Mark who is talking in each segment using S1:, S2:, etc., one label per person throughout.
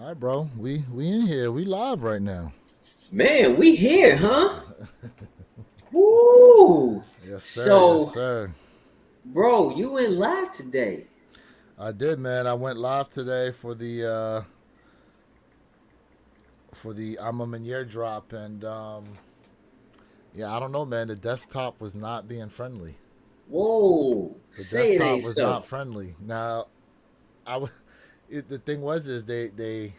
S1: All right, bro. We in here. We live right now.
S2: Man, we here, huh? Woo!
S1: Yes, sir. Yes,
S2: So,
S1: sir.
S2: bro, you went live today.
S1: I did, man. I went live today for the I'm a Maniere drop, and yeah, I don't know, man. The desktop was not being friendly.
S2: Whoa,
S1: The
S2: say it
S1: desktop
S2: ain't
S1: was not
S2: so.
S1: friendly. Now, I w- the thing was is they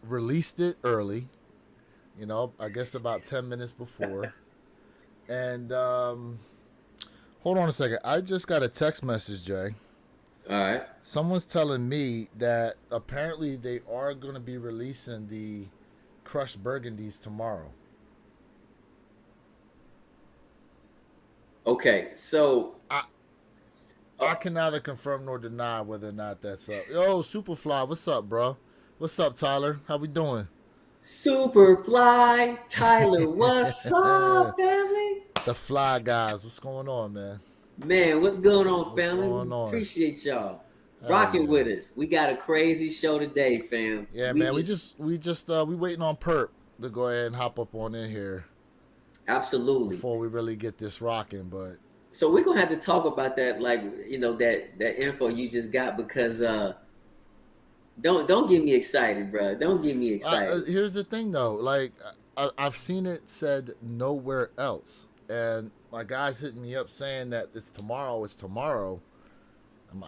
S1: released it early. I guess about 10 minutes before, and hold on a second. I just got a text message, Jay.
S2: All right.
S1: Someone's telling me that apparently they are going to be releasing the crushed burgundies tomorrow.
S2: Okay, so,
S1: I
S2: uh,
S1: I can neither confirm nor deny whether or not that's up. Yo, Superfly, what's up, bro? What's up, Tyler? How we doing?
S2: Superfly Tyler, what's
S1: The
S2: up, family?
S1: Fly guys, what's going on, man?
S2: Man, what's going on,
S1: What's
S2: family?
S1: going
S2: We
S1: on?
S2: appreciate y'all
S1: Hell
S2: rocking
S1: yeah,
S2: with us. We got a crazy show today, fam.
S1: yeah,
S2: We
S1: man. We
S2: just
S1: just we just we waiting on Perp to go ahead and hop up on in here
S2: absolutely.
S1: before we really get this rocking. But
S2: So we're gonna have to talk about that, like that info you just got because don't get me excited, bro. Don't get me excited.
S1: here's the thing, though. Like I've seen it said nowhere else, and my guy's hitting me up saying that it's tomorrow. It's tomorrow.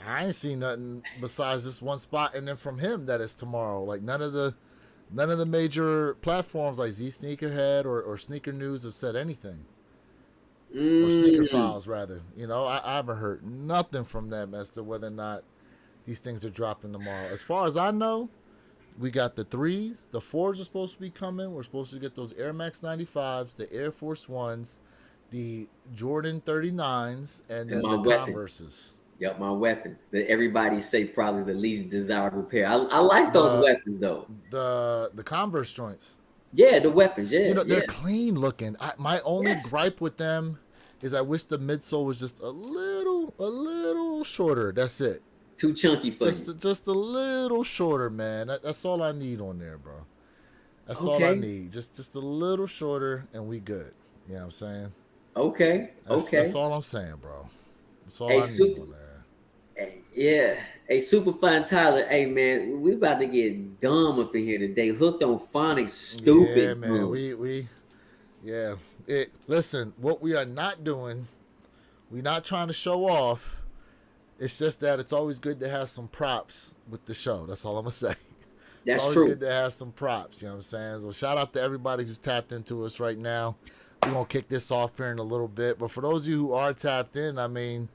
S1: I ain't seen nothing besides this one spot, and then from him that it's tomorrow. Like none of the major platforms like Z Sneakerhead or Sneaker News have said anything, or Sneaker
S2: Mm,
S1: Files rather. I haven't heard nothing from them as to whether or not these things are dropping tomorrow. As far as I know, we got the threes, the fours are supposed to be coming. We're supposed to get those Air Max 95s, the Air Force Ones, the Jordan 39s, and
S2: and
S1: then
S2: my
S1: the
S2: weapons.
S1: Converses.
S2: Yep, my weapons. That everybody say probably the least desirable pair. I like those
S1: The
S2: weapons though.
S1: the Converse joints.
S2: Yeah, the weapons. Yeah,
S1: They're
S2: yeah.
S1: clean looking. My only
S2: Yes.
S1: gripe with them is I wish the midsole was just a little shorter. That's it.
S2: Too chunky for you.
S1: Just a little shorter, man. That's all I need on there, bro. That's all I
S2: Okay.
S1: need. Just a little shorter, and we good. You know what I'm saying?
S2: Okay.
S1: That's
S2: Okay.
S1: all I'm saying, bro. That's all
S2: Hey,
S1: I need
S2: super.
S1: on there.
S2: Yeah. Hey, super fun Tyler. Hey, man, we about to get dumb up in here today. Hooked on phonics.
S1: Yeah,
S2: Stupid
S1: man.
S2: dumb.
S1: We yeah. Listen, what we are not doing, we not trying to show off. It's just that it's always good to have some props with the show. That's all I'm gonna say. It's
S2: That's
S1: always
S2: true.
S1: good to have some props. You know what I'm saying? So shout out to everybody who's tapped into us right now. We're gonna kick this off here in a little bit. But for those of you who are tapped in, I mean,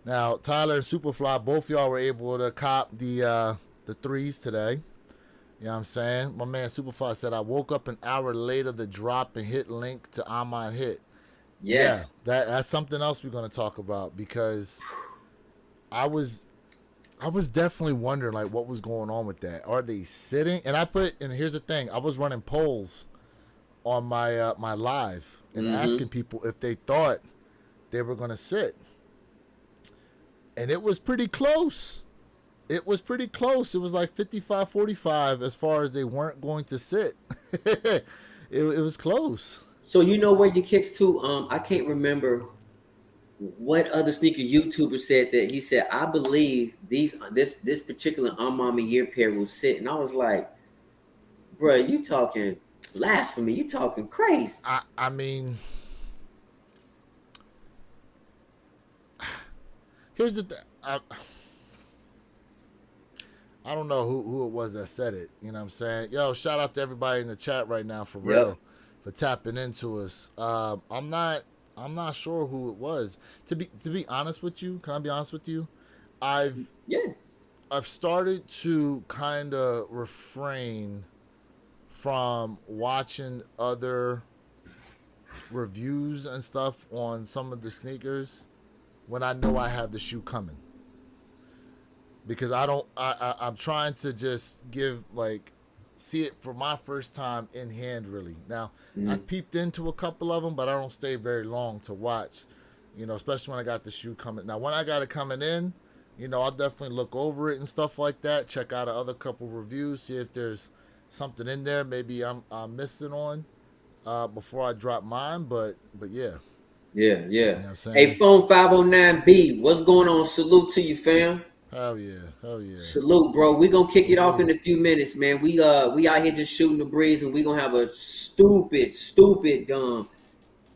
S1: now Tyler and Superfly, both y'all were able to cop the threes today. You know what I'm saying? My man Superfly said I woke up an hour later to drop and hit link to Amon Hit. Yeah,
S2: Yes.
S1: that's something else we're gonna talk about because I was I was definitely wondering like what was going on with that. Are they sitting? And here's the thing, I was running polls on my live and
S2: Mm-hmm.
S1: asking people if they thought they were gonna sit, and it was pretty close. It was pretty close. It was like 55-45 as far as they weren't going to sit. It was close.
S2: So you know where your kicks to? I can't remember what other sneaker YouTuber said that. He said, "I believe this particular Mama Year pair will sit," and I was like, "Bro, you talking blasphemy? You talking crazy?"
S1: I mean, here's the th- I don't know who it was that said it. You know what I'm saying? Yo, shout out to everybody in the chat right now for
S2: Yep.
S1: real, for tapping into us. I'm not sure who it was. To be honest with you, can I be honest with you? I've
S2: Yeah.
S1: I've started to kind of refrain from watching other reviews and stuff on some of the sneakers when I know I have the shoe coming, because I don't. I'm trying to just give like see it for my first time in hand. Really, now
S2: Mm-hmm.
S1: I've peeped into a couple of them, but I don't stay very long to watch. Especially when I got the shoe coming. Now when I got it coming in, I'll definitely look over it and stuff like that. Check out other couple reviews, see if there's something in there maybe I'm missing on before I drop mine. But yeah,
S2: Yeah,
S1: you
S2: yeah.
S1: know what I'm
S2: Hey,
S1: saying?
S2: phone 509B, what's going on? Salute to you, fam.
S1: Hell yeah, hell yeah.
S2: Salute, bro. We gonna kick it off in
S1: Salute.
S2: a few minutes, man. We out here just shooting the breeze, and we gonna have a stupid dumb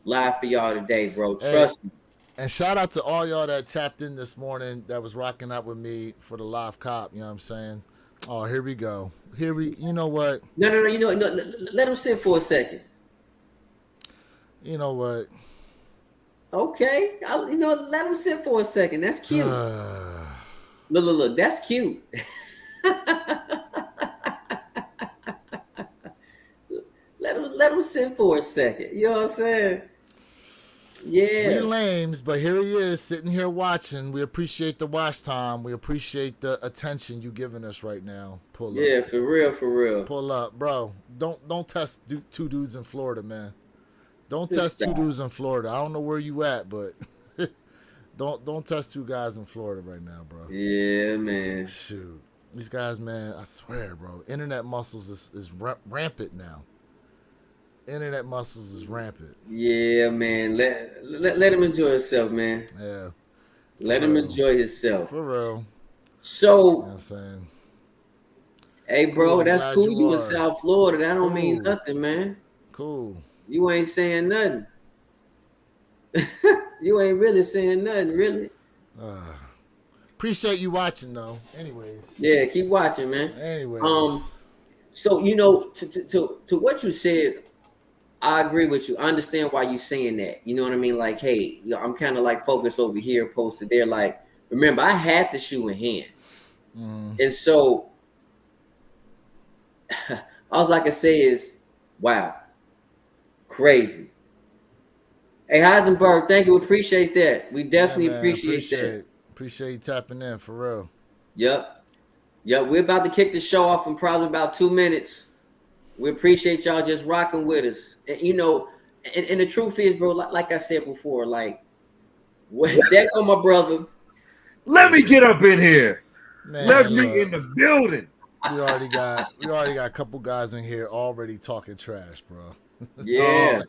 S2: live for y'all today, bro.
S1: Hey,
S2: Trust me.
S1: and shout out to all y'all that tapped in this morning that was rocking out with me for the live cop. You know what I'm saying? Oh, here we go. You know what?
S2: No. No, let him sit for a second.
S1: You know what?
S2: Okay, let him sit for a second. That's cute. Look. That's cute. Let him sit for a second. You know what I'm saying?
S1: We
S2: Yeah.
S1: lames, but here he is sitting here watching. We appreciate the watch time. We appreciate the attention you giving us right now. Pull up.
S2: Yeah, for real.
S1: Pull up, bro. Don't test two dudes in Florida, man. Don't
S2: Just
S1: test two
S2: stop.
S1: dudes in Florida. I don't know where you at, but don't test two guys in Florida right now, bro.
S2: Yeah, man.
S1: Shoot, these guys, man. I swear, bro. Internet muscles is rampant now. Internet muscles is rampant.
S2: Yeah, man. Let him enjoy himself, man.
S1: Yeah, for
S2: Let him
S1: real.
S2: enjoy himself.
S1: For real. You know what
S2: So,
S1: I'm saying?
S2: hey,
S1: Cool.
S2: bro,
S1: I'm
S2: that's
S1: glad
S2: cool.
S1: you
S2: You in
S1: are.
S2: South Florida. That don't mean
S1: Cool.
S2: nothing, man.
S1: Cool.
S2: You ain't saying nothing. You ain't really saying nothing, really.
S1: Uh, appreciate you watching, though. Anyways.
S2: Yeah, keep watching, man.
S1: Anyways.
S2: So to what you said, I agree with you. I understand why you saying that. You know what I mean? Like, hey, I'm kind of like focused over here, posted there. Like, remember, I had the shoe in hand, and so all I can say is, wow, crazy. Hey, Heisenberg, thank you. Appreciate that. We
S1: Yeah,
S2: definitely
S1: man.
S2: appreciate that.
S1: Appreciate you tapping in for real.
S2: Yep. Yep. We're about to kick the show off in probably about 2 minutes. We appreciate y'all just rocking with us. And, and the truth is, bro, like I said before, like, there go my brother.
S3: Let me get up in here.
S1: Man,
S3: Let me
S1: look,
S3: in the building.
S1: we already got a couple guys in here already talking trash, bro.
S2: Yeah.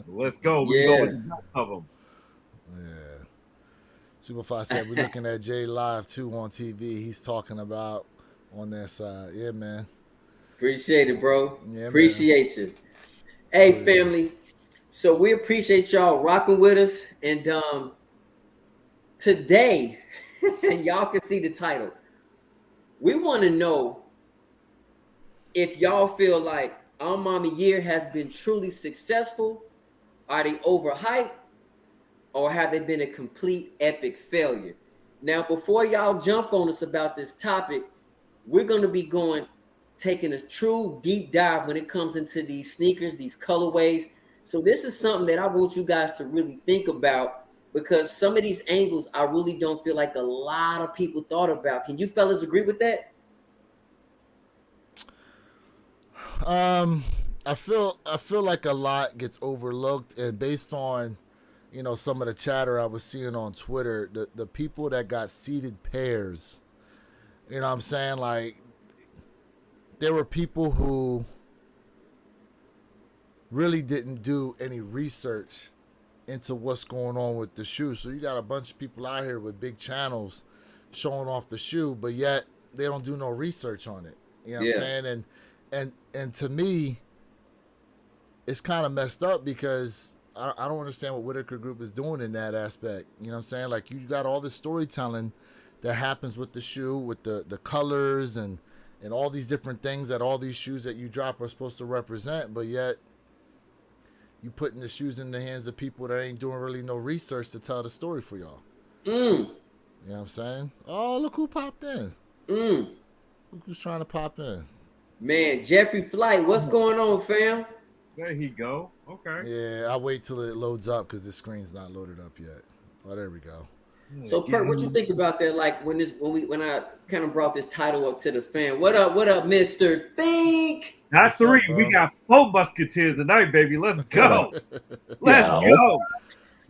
S3: Let's go. We
S2: Yeah.
S3: can go with the best of them.
S1: Yeah. Superfly said we're looking at Jay live too on TV. He's talking about on their side. Yeah, man.
S2: Appreciate it, bro.
S1: Yeah,
S2: Appreciate you. Hey,
S1: Oh, yeah.
S2: family. So we appreciate y'all rocking with us. And today, y'all can see the title. We want to know if y'all feel like our Mama Year has been truly successful. Are they overhyped? Or have they been a complete epic failure? Now, before y'all jump on us about this topic, we're going to be taking a true deep dive when it comes into these sneakers, these colorways. So this is something that I want you guys to really think about, because some of these angles I really don't feel like a lot of people thought about. Can you fellas agree with that?
S1: I feel like a lot gets overlooked, and based on some of the chatter I was seeing on Twitter, the people that got seeded pairs, you know what I'm saying, like there were people who really didn't do any research into what's going on with the shoe. So you got a bunch of people out here with big channels showing off the shoe, but yet they don't do no research on it. You know what I'm saying? And to me, it's kind of messed up, because I don't understand what Whitaker Group is doing in that aspect. You know what I'm saying? Like, you got all this storytelling that happens with the shoe, with the colors and all these different things that all these shoes that you drop are supposed to represent, but yet you putting the shoes in the hands of people that ain't doing really no research to tell the story for y'all. You know what I'm saying? Oh, look who popped in. Look who's trying to pop in.
S2: Man, Jeffrey Flight, what's going on, fam?
S3: There he go. Okay.
S1: Yeah, I'll wait till it loads up, because the screen's not loaded up yet. Oh, there we go.
S2: So, Perk, what you think about that? Like, when I kind of brought this title up to the fan. What up, Mister Think?
S3: Not
S1: What's
S3: three.
S1: up,
S3: We got 4 musketeers tonight, baby. Let's go. Let's
S4: Yo.
S3: go.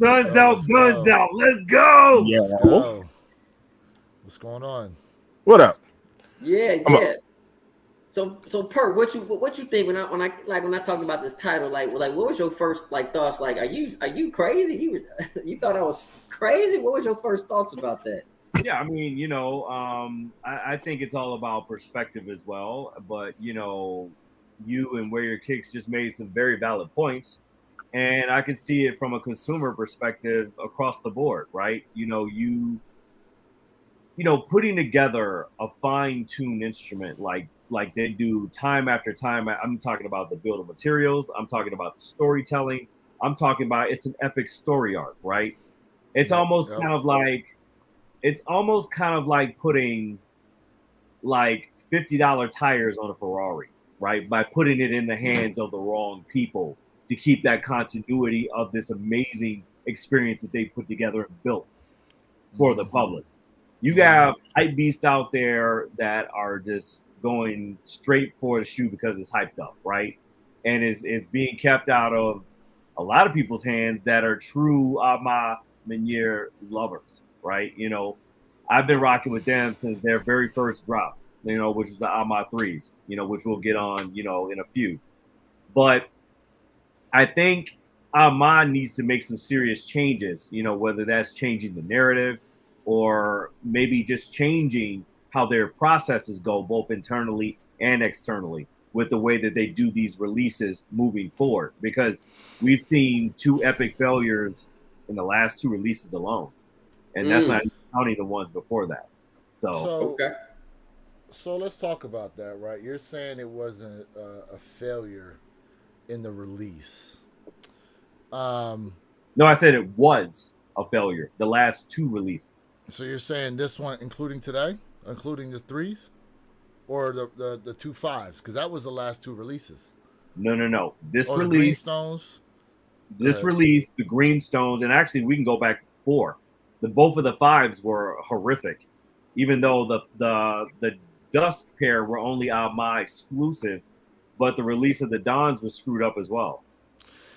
S3: Guns out, guns out. Let's go.
S4: Yeah.
S1: Let's go. What's going on?
S4: What up?
S2: Yeah,
S4: I'm a,
S2: yeah. So Perk, what you think when I talked about this title? Like what was your first like thoughts? Like, are you crazy? You thought I was crazy? What was your first thoughts about that?
S3: Yeah, I mean, I think it's all about perspective as well. But you and Where Your Kicks just made some very valid points, and I can see it from a consumer perspective across the board, right? Putting together a fine-tuned instrument like they do time after time. I'm talking about the build of materials. I'm talking about the storytelling. I'm talking about it's an epic story arc, right? It's
S1: Yep.
S3: almost
S1: Yep.
S3: kind of like putting like $50 tires on a Ferrari, right? By putting it in the hands of the wrong people to keep that continuity of this amazing experience that they put together and built for the public. You got hype beasts out there that are just going straight for the shoe because it's hyped up, right? And is being kept out of a lot of people's hands that are true Maniere lovers, right? I've been rocking with them since their very first drop, which is the Ama threes, which we'll get on, in a few. But I think Ahmad needs to make some serious changes, whether that's changing the narrative or maybe just changing how their processes go, both internally and externally, with the way that they do these releases moving forward. Because we've seen two epic failures in the last two releases alone, and that's not counting the ones before that. So,
S1: So,
S2: Okay.
S1: so let's talk about that, right? You're saying it wasn't a failure in the release.
S3: no, I said it was a failure. The last two releases.
S1: So you're saying this one, including today, including the threes, or the two fives, because that was the last two releases.
S3: No. This
S1: Or the
S3: release,
S1: Greenstones.
S3: this release, the Greenstones, and actually we can go back four. Both of the fives were horrific, even though the Dusk pair were only my exclusive, but the release of the Dons was screwed up as well.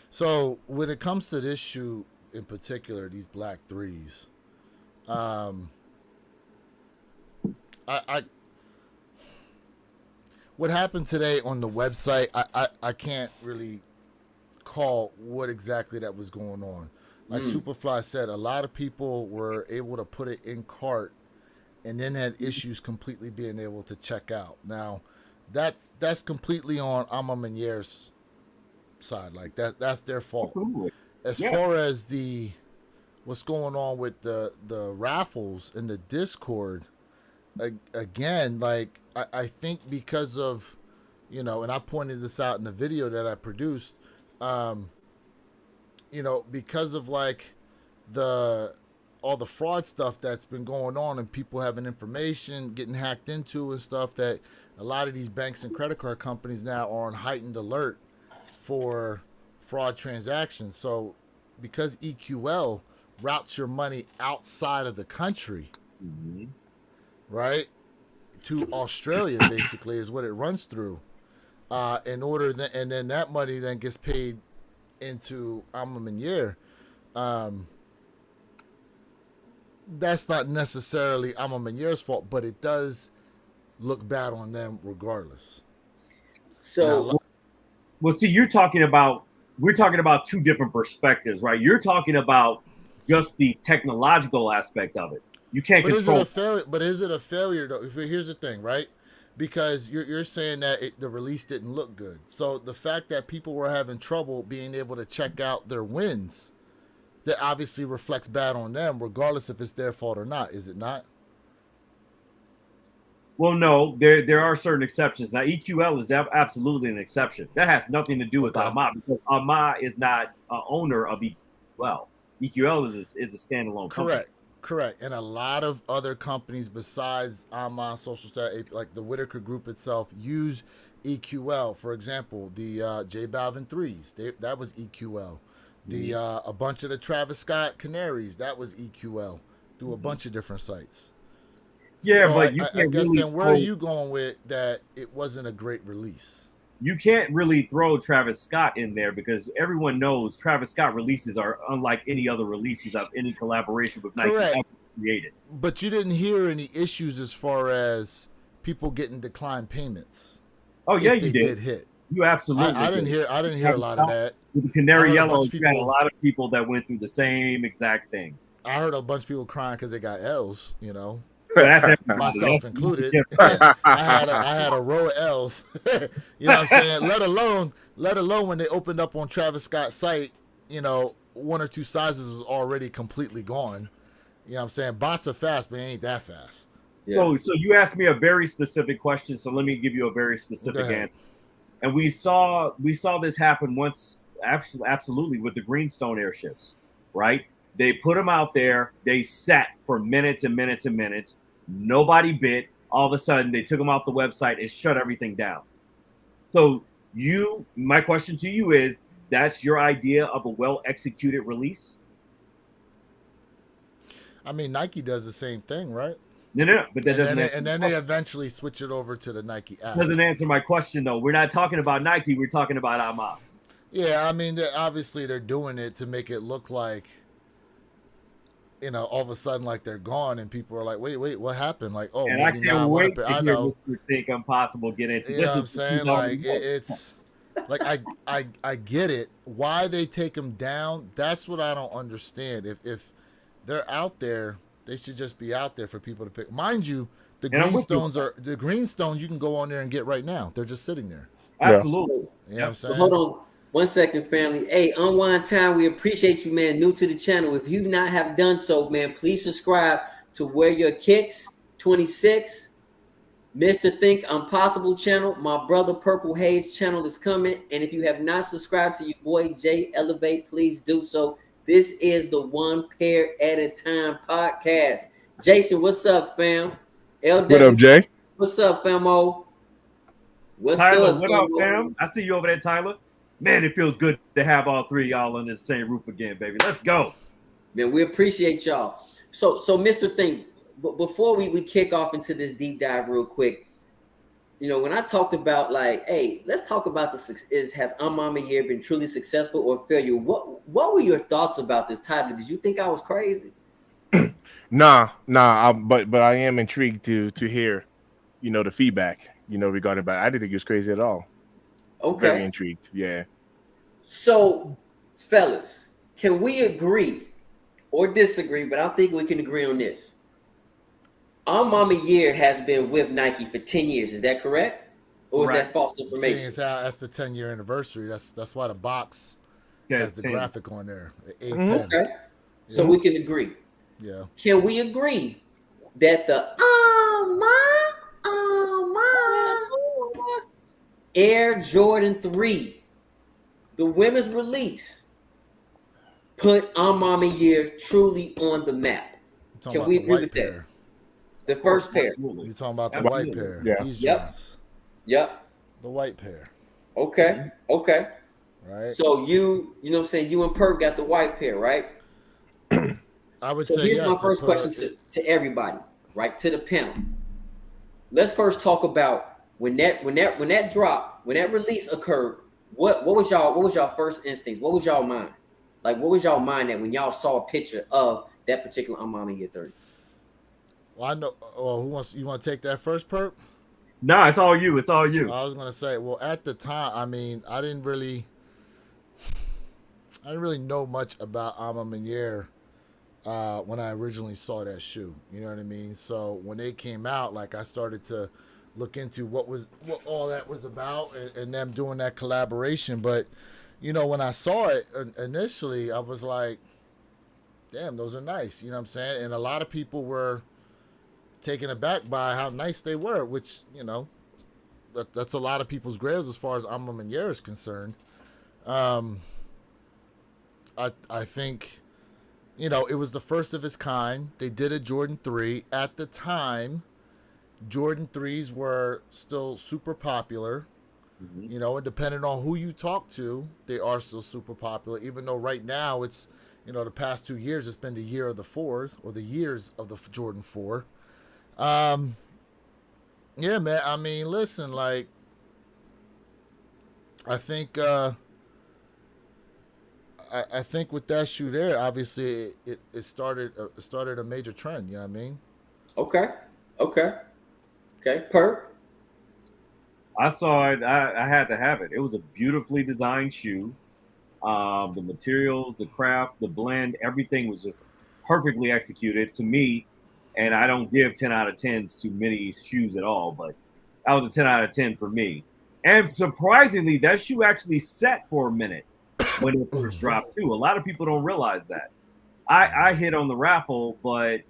S1: So when it comes to this shoe in particular, these black threes, I what happened today on the website, I can't really call what exactly that was going on. Like Superfly said, a lot of people were able to put it in cart and then had issues completely being able to check out. Now, that's completely on Ama Maniere's side. Like that's their fault.
S3: Absolutely.
S1: As far as what's going on with the raffles in the Discord, again, like I think because of, and I pointed this out in the video that I produced, because of like all the fraud stuff that's been going on and people having information getting hacked into and stuff, that a lot of these banks and credit card companies now are on heightened alert for fraud transactions. So because EQL routes your money outside of the country, right, to Australia, basically is what it runs through, in order and then that money then gets paid into Ama Maniere. That's not necessarily Ama Maniere's fault, but it does look bad on them regardless.
S2: So,
S3: well, see, we're talking about two different perspectives, right? You're talking about just the technological aspect of it. You can't
S1: But
S3: control.
S1: Is it a failure though? Here's the thing, right? Because you're saying that the release didn't look good. So the fact that people were having trouble being able to check out their wins, that obviously reflects bad on them, regardless if it's their fault or not. Is it not?
S3: Well, no, there are certain exceptions. Now, EQL is absolutely an exception. That has nothing to do with Ama, because Ama is not an owner of EQL. EQL is a standalone company.
S1: Correct. And a lot of other companies besides Ama, Social Stat, like the Whitaker Group itself, use EQL. For example, the J Balvin 3s, that was EQL. A bunch of the Travis Scott Canaries, that was EQL, through a bunch of different sites.
S3: Yeah,
S1: so
S3: but
S1: I guess then where are you going with that it wasn't a great release?
S3: You can't really throw Travis Scott in there because everyone knows Travis Scott releases are unlike any other releases of any collaboration with Nike.
S1: Correct.
S3: created.
S1: But you didn't hear any issues as far as people getting declined payments
S3: Oh yeah,
S1: if
S3: you
S1: they did
S3: did.
S1: hit.
S3: You absolutely
S1: I didn't
S3: did.
S1: hear. I didn't
S3: You
S1: hear
S3: have
S1: a lot of that.
S3: with the
S1: I
S3: canary
S1: heard a
S3: yellow.
S1: bunch of
S3: You had a
S1: people.
S3: lot of people that went through the same exact thing.
S1: I heard a bunch of people crying because they got L's.
S3: But that's everybody.
S1: Myself
S3: That's
S1: included.
S3: different.
S1: I had a row of L's. You know what I'm saying? Let alone when they opened up on Travis Scott's site, one or two sizes was already completely gone. You know what I'm saying? Bots are fast, but they ain't that fast.
S3: So you asked me a very specific question. So let me give you a very
S1: Go
S3: specific
S1: ahead.
S3: answer. And we saw this happen once, absolutely, with the Greenstone airships, right? They put them out there. They sat for minutes and minutes and minutes. Nobody bit. All of a sudden, they took them off the website and shut everything down. So my question to you is, that's your idea of a well-executed release?
S1: I mean, Nike does the same thing, right?
S3: No, but that doesn't
S1: And then they eventually switch it over to the Nike app.
S3: doesn't answer my question though. We're not talking about Nike. We're talking about Ama.
S1: Yeah, I mean, obviously they're doing it to make it look like, all of a sudden, like they're gone, and people are like, wait, what happened? Like, oh,
S3: And I
S1: maybe
S3: can't
S1: now I want
S3: wait
S1: to.
S3: to
S1: I
S3: hear
S1: know.
S3: Mr. Think Impossible get into
S1: You know
S3: this.
S1: what I'm saying? Like, it's like I get it. Why they take them down? That's what I don't understand. If they're out there, they should just be out there for people to pick. Mind you, the greenstones you can go on there and get right now. They're just sitting there.
S3: Absolutely.
S1: You know what I'm saying?
S2: Hold on 1 second, family. Hey, Unwind Time, we appreciate you, man. New to the channel. If you not have done so, man, please subscribe to Wear Your Kicks 26. Mr. Think Impossible channel. My brother Purple Haze channel is coming. And if you have not subscribed to your boy Jay Elevate, please do so. This is the One Pair at a Time podcast. Jason, what's up, fam? LW,
S4: What up, Jay?
S2: what's up, famo? What's
S3: Tyler,
S2: good,
S3: what up, fam? I see you over there, Tyler. Man, it feels good to have all three of y'all on the same roof again, baby. Let's go.
S2: Man, we appreciate y'all. So Mr. Think, but before we kick off into this deep dive real quick, when I talked about like, hey, let's talk about has Maniere been truly successful or a failure? What were your thoughts about this title? Did you think I was crazy?
S4: Nah. But I am intrigued to hear, the feedback, regarding about. I didn't think it was crazy at all.
S2: Okay.
S4: Very intrigued. Yeah.
S2: So, fellas, can we agree or disagree? But I think we can agree on this. Maniere has been with Nike for 10 years. Is that correct? Or is that false information?
S1: That's the 10-year anniversary. That's why the box has the
S3: 10.
S1: graphic on there. A10.
S2: Okay. So we can agree.
S1: Yeah.
S2: Can we agree that the Air Jordan 3, the women's release, put Maniere truly on the map? Can we agree with that? The first pair.
S1: You're talking about the white pair.
S4: Yeah.
S1: These
S2: Yep.
S1: joints.
S2: Yep.
S1: The white pair.
S2: Okay. Okay.
S1: Right.
S2: So you know what I'm saying? You and Perk got the white pair, right?
S1: I would
S2: So
S1: say
S2: here's
S1: yes.
S2: my first question to everybody, right? To the panel. Let's first talk about when that release occurred. What was y'all first instincts? What was y'all mind? Like, what was y'all mind that when y'all saw a picture of that particular Maniere 30?
S1: Well, I know. Well, you want to take that first, Perk?
S3: No, it's all you. It's all you.
S1: I was gonna say. Well, at the time, I mean, I didn't really know much about Maniere when I originally saw that shoe. You know what I mean? So when they came out, like I started to look into what all that was about and them doing that collaboration. But when I saw it initially, I was like, damn, those are nice. You know what I'm saying? And a lot of people were taken aback by how nice they were, which, that's a lot of people's grails as far as Maniere is concerned. I think, it was the first of its kind. They did a Jordan 3. At the time, Jordan 3s were still super popular. Mm-hmm. And depending on who you talk to, they are still super popular, even though right now it's, the past 2 years, it's been the year of the 4th or the years of the Jordan 4. Yeah, man. I mean, listen, like, I think I think with that shoe there, obviously it started a major trend. You know what I mean?
S2: Okay. Okay. Okay. Per.
S3: I saw it. I had to have it. It was a beautifully designed shoe. The materials, the craft, the blend, everything was just perfectly executed to me. And I don't give 10 out of 10s to many shoes at all, but that was a 10 out of 10 for me. And surprisingly, that shoe actually set for a minute when it first dropped too. A lot of people don't realize that. I hit on the raffle, but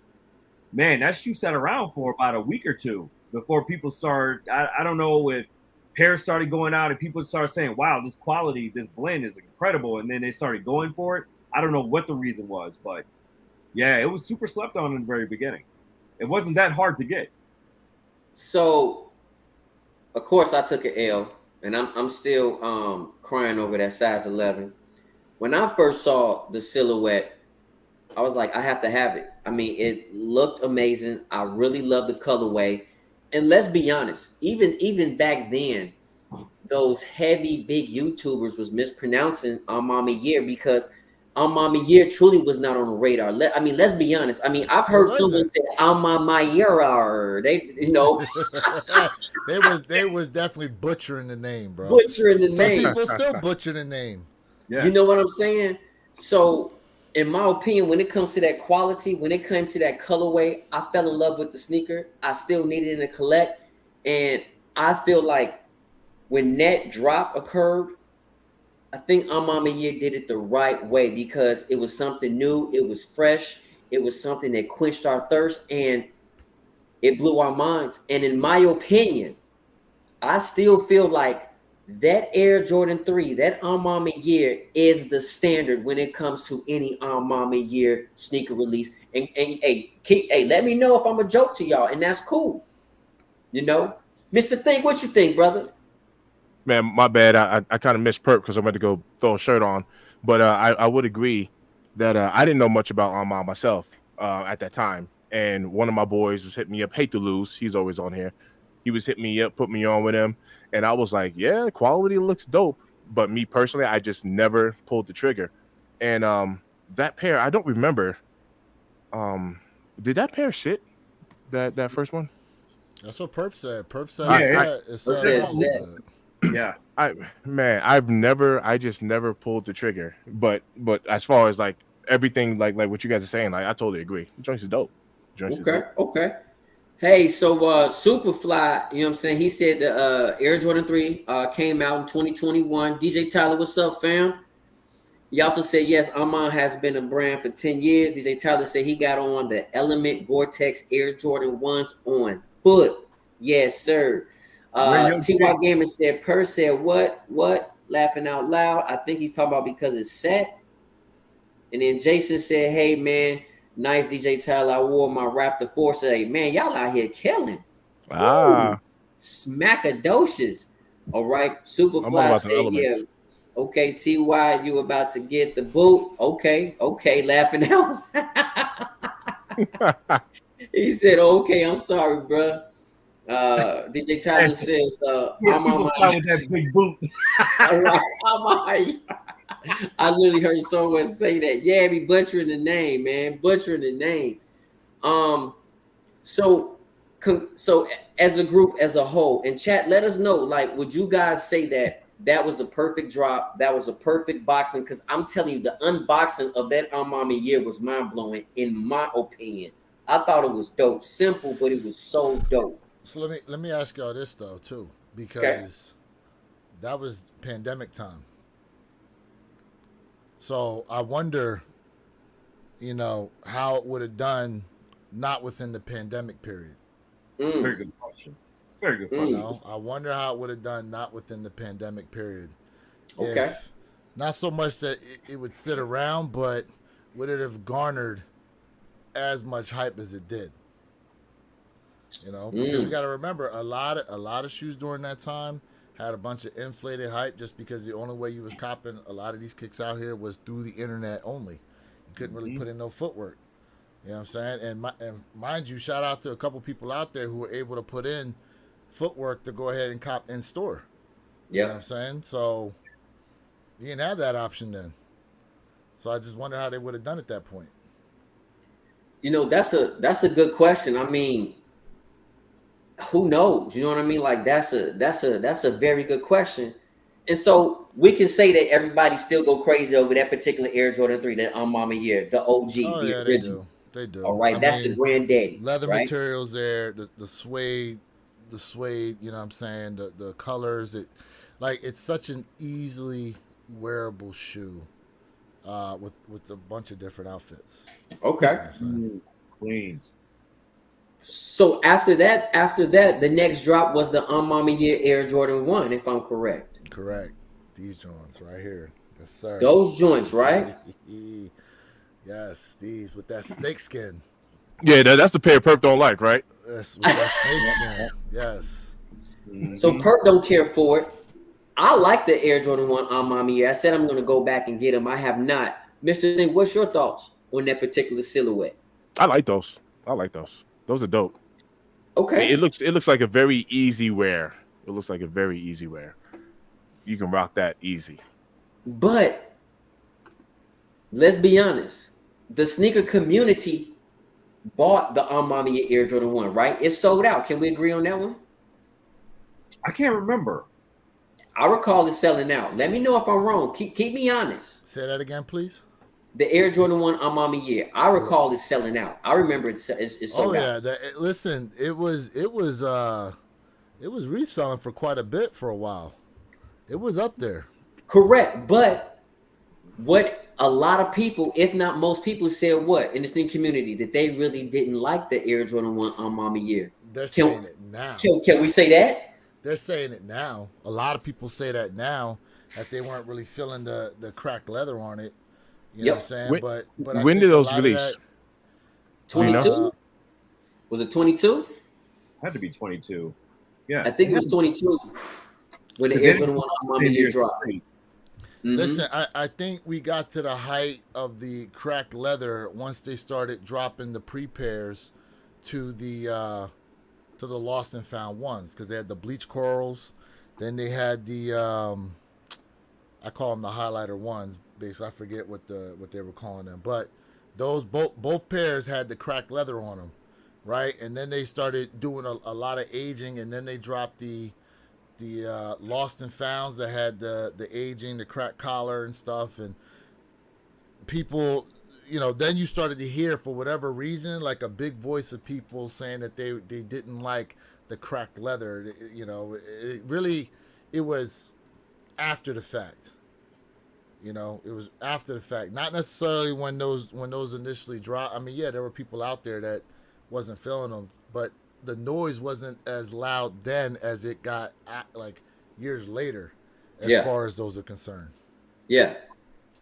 S3: man, that shoe sat around for about a week or two before people start. I don't know if pairs started going out and people started saying, wow, this quality, this blend is incredible. And then they started going for it. I don't know what the reason was, but yeah, it was super slept on in the very beginning. It wasn't that hard to get.
S2: So, of course, I took an L, and I'm still crying over that size 11. When I first saw the silhouette, I was like, I have to have it. I mean, it looked amazing. I really love the colorway. And let's be honest, even back then, those heavy big YouTubers was mispronouncing Maniere because Maniere truly was not on the radar. I mean, let's be honest. I mean, I've
S1: What
S2: heard
S1: was
S2: someone
S1: it?
S2: say Maniere. They,
S1: They was definitely butchering the name, bro.
S2: butchering the
S1: Some
S2: name.
S1: people still butcher the name.
S3: Yeah.
S2: You know what I'm saying? So, in my opinion, when it comes to that quality, when it comes to that colorway, I fell in love with the sneaker. I still need it in a collect. And I feel like when that drop occurred, I think Year did it the right way because it was something new, it was fresh, it was something that quenched our thirst, and it blew our minds. And in my opinion, I still feel like that Air Jordan 3, that Year is the standard when it comes to any Year sneaker release. And hey, let me know if I'm a joke to y'all, and that's cool. You know? Mr. Think, what you think, brother?
S4: Man, my bad. I kind of missed Perp because I went to go throw a shirt on. But I would agree that I didn't know much about Armand myself at that time. And one of my boys was hitting me up. Hate to lose. He's always on here. He was hitting me up, put me on with him. And I was like, yeah, quality looks dope. But me personally, I just never pulled the trigger. And that pair, I don't remember. Did that pair sit? That first one?
S1: That's what Perp said. Perp said
S3: Yeah,
S1: it
S2: Perp
S1: said
S2: said
S1: it
S2: set.
S1: good.
S3: Yeah.
S4: I just never pulled the trigger. But as far as like everything like what you guys are saying, like I totally agree. The joints is dope.
S2: Okay. Hey, so Superfly, you know what I'm saying? He said the Air Jordan 3 came out in 2021. DJ Tyler, what's up, fam? He also said, yes, Armand has been a brand for 10 years. DJ Tyler said he got on the Element Gore-Tex Air Jordan 1s on foot. Yes, sir.
S3: Radio
S2: TY Gamer said, Per said, what? Laughing out loud. I think he's talking about because it's set. And then Jason said, hey, man, nice DJ Tyler. I wore my Raptor 4 today. Man, y'all out here killing.
S4: Ah,
S2: Smackadocious. All right.
S4: I'm all
S2: Superfly
S4: about the
S2: said, yeah.
S4: elements.
S2: Okay, TY, you about to get the boot. Okay, laughing out. He said, okay, I'm sorry, bro. DJ Tyler says,
S3: Yeah,
S2: I'm on
S3: Superfly
S2: my
S3: with that big boot.
S2: all right, I'm on my I literally heard someone say that. Yeah, be butchering the name, man. Butchering the name. So as a group, as a whole, and chat, let us know. Like, would you guys say that was a perfect drop? That was a perfect boxing? Because I'm telling you, the unboxing of that Armani Year was mind blowing, in my opinion. I thought it was dope, simple, but it was so dope.
S1: So let me ask y'all this though too,
S2: Okay.
S1: because that was pandemic time. So I wonder, how it would have done not within the pandemic period.
S3: Very
S2: Mm,
S3: good question. Very good
S1: You
S3: question.
S2: mm,
S1: know, I wonder how it would have done not within the pandemic period.
S2: okay.
S1: If not so much that it would sit around, but would it have garnered as much hype as it did? Because we
S2: Mm,
S1: got to remember a lot of shoes during that time had a bunch of inflated hype just because the only way you was copping a lot of these kicks out here was through the internet only. You couldn't really put in no footwork. You know what I'm saying? And mind you, shout out to a couple people out there who were able to put in footwork to go ahead and cop in store. You know what I'm
S2: yep.
S1: saying? So you didn't have that option then. So I just wonder how they would have done at that point.
S2: You know, that's a good question. I mean, who knows? You know what I mean? Like that's a very good question. And so we can say that everybody still go crazy over that particular Air Jordan 3, that Mama year, the OG,
S1: Oh
S2: the
S1: yeah, they
S2: original.
S1: do. They
S2: All
S1: do. I
S2: right, that's the
S1: mean,
S2: granddaddy,
S1: leather
S2: right?
S1: materials there, the suede. You know what I'm saying? The colors. Like it's such an easily wearable shoe, with a bunch of different outfits.
S2: Okay.
S1: You know what I'm saying?
S3: Clean.
S2: So after that, the next drop was the Mama year Air Jordan 1, if I'm correct.
S1: Correct. These joints right here. Yes, sir.
S2: Those joints, right?
S1: Yes, these with that snake skin.
S4: Yeah, that's the pair Perp don't like, right?
S1: Yes, with that snake skin. Yes.
S2: So
S3: Mhm.
S2: Perk don't care for it. I like the Air Jordan 1 Mama year. I said I'm going to go back and get them. I have not. Mr. Thing, what's your thoughts on that particular silhouette?
S4: I like those. I like those. Those are dope.
S2: Okay.
S4: It looks like a very easy wear. It looks like a very easy wear. You can rock that easy.
S2: But let's be honest. The sneaker community bought the Mama year Air Jordan 1, right? It sold out. Can we agree on that one?
S3: I can't remember.
S2: I recall it selling out. Let me know if I'm wrong. Keep me honest.
S1: Say that again, please.
S2: The Air Jordan 1 Mama year. I recall it selling out. I remember it's
S1: Oh
S2: sold
S1: yeah.
S2: out.
S1: Listen, it was reselling for quite a bit for a while. It was up there.
S2: Correct. But what a lot of people, if not most people, said what in the sneaker community that they really didn't like the Air Jordan 1 Mama year.
S1: They're saying it now.
S2: Can we say that?
S1: They're saying it now. A lot of people say that now, that they weren't really feeling the cracked leather on it. You know
S2: Yep.
S1: what I'm saying?
S4: When,
S1: But I
S4: when
S1: think
S4: did
S1: a
S4: those
S1: lot of
S4: release?
S1: that,
S2: 22? Was it 22?
S3: Had to be 22. Yeah.
S2: I think it was 22 when the Air Jordan 1 Mama year dropped. Mhm.
S1: Listen, I think we got to the height of the cracked leather once they started dropping the pre-pairs to the lost and found ones, because they had the bleach corals, then they had the I call them the highlighter ones. Basically, I forget what they were calling them, but those both pairs had the cracked leather on them, right? And then they started doing a lot of aging, and then they dropped the lost and founds that had the aging, the cracked collar and stuff, and people, then you started to hear, for whatever reason, like a big voice of people saying that they didn't like the cracked leather. It was after the fact. It was after the fact, not necessarily when those initially dropped. I mean, yeah, there were people out there that wasn't feeling them, but the noise wasn't as loud then as it got like years later, as far as those are concerned.
S2: Yeah.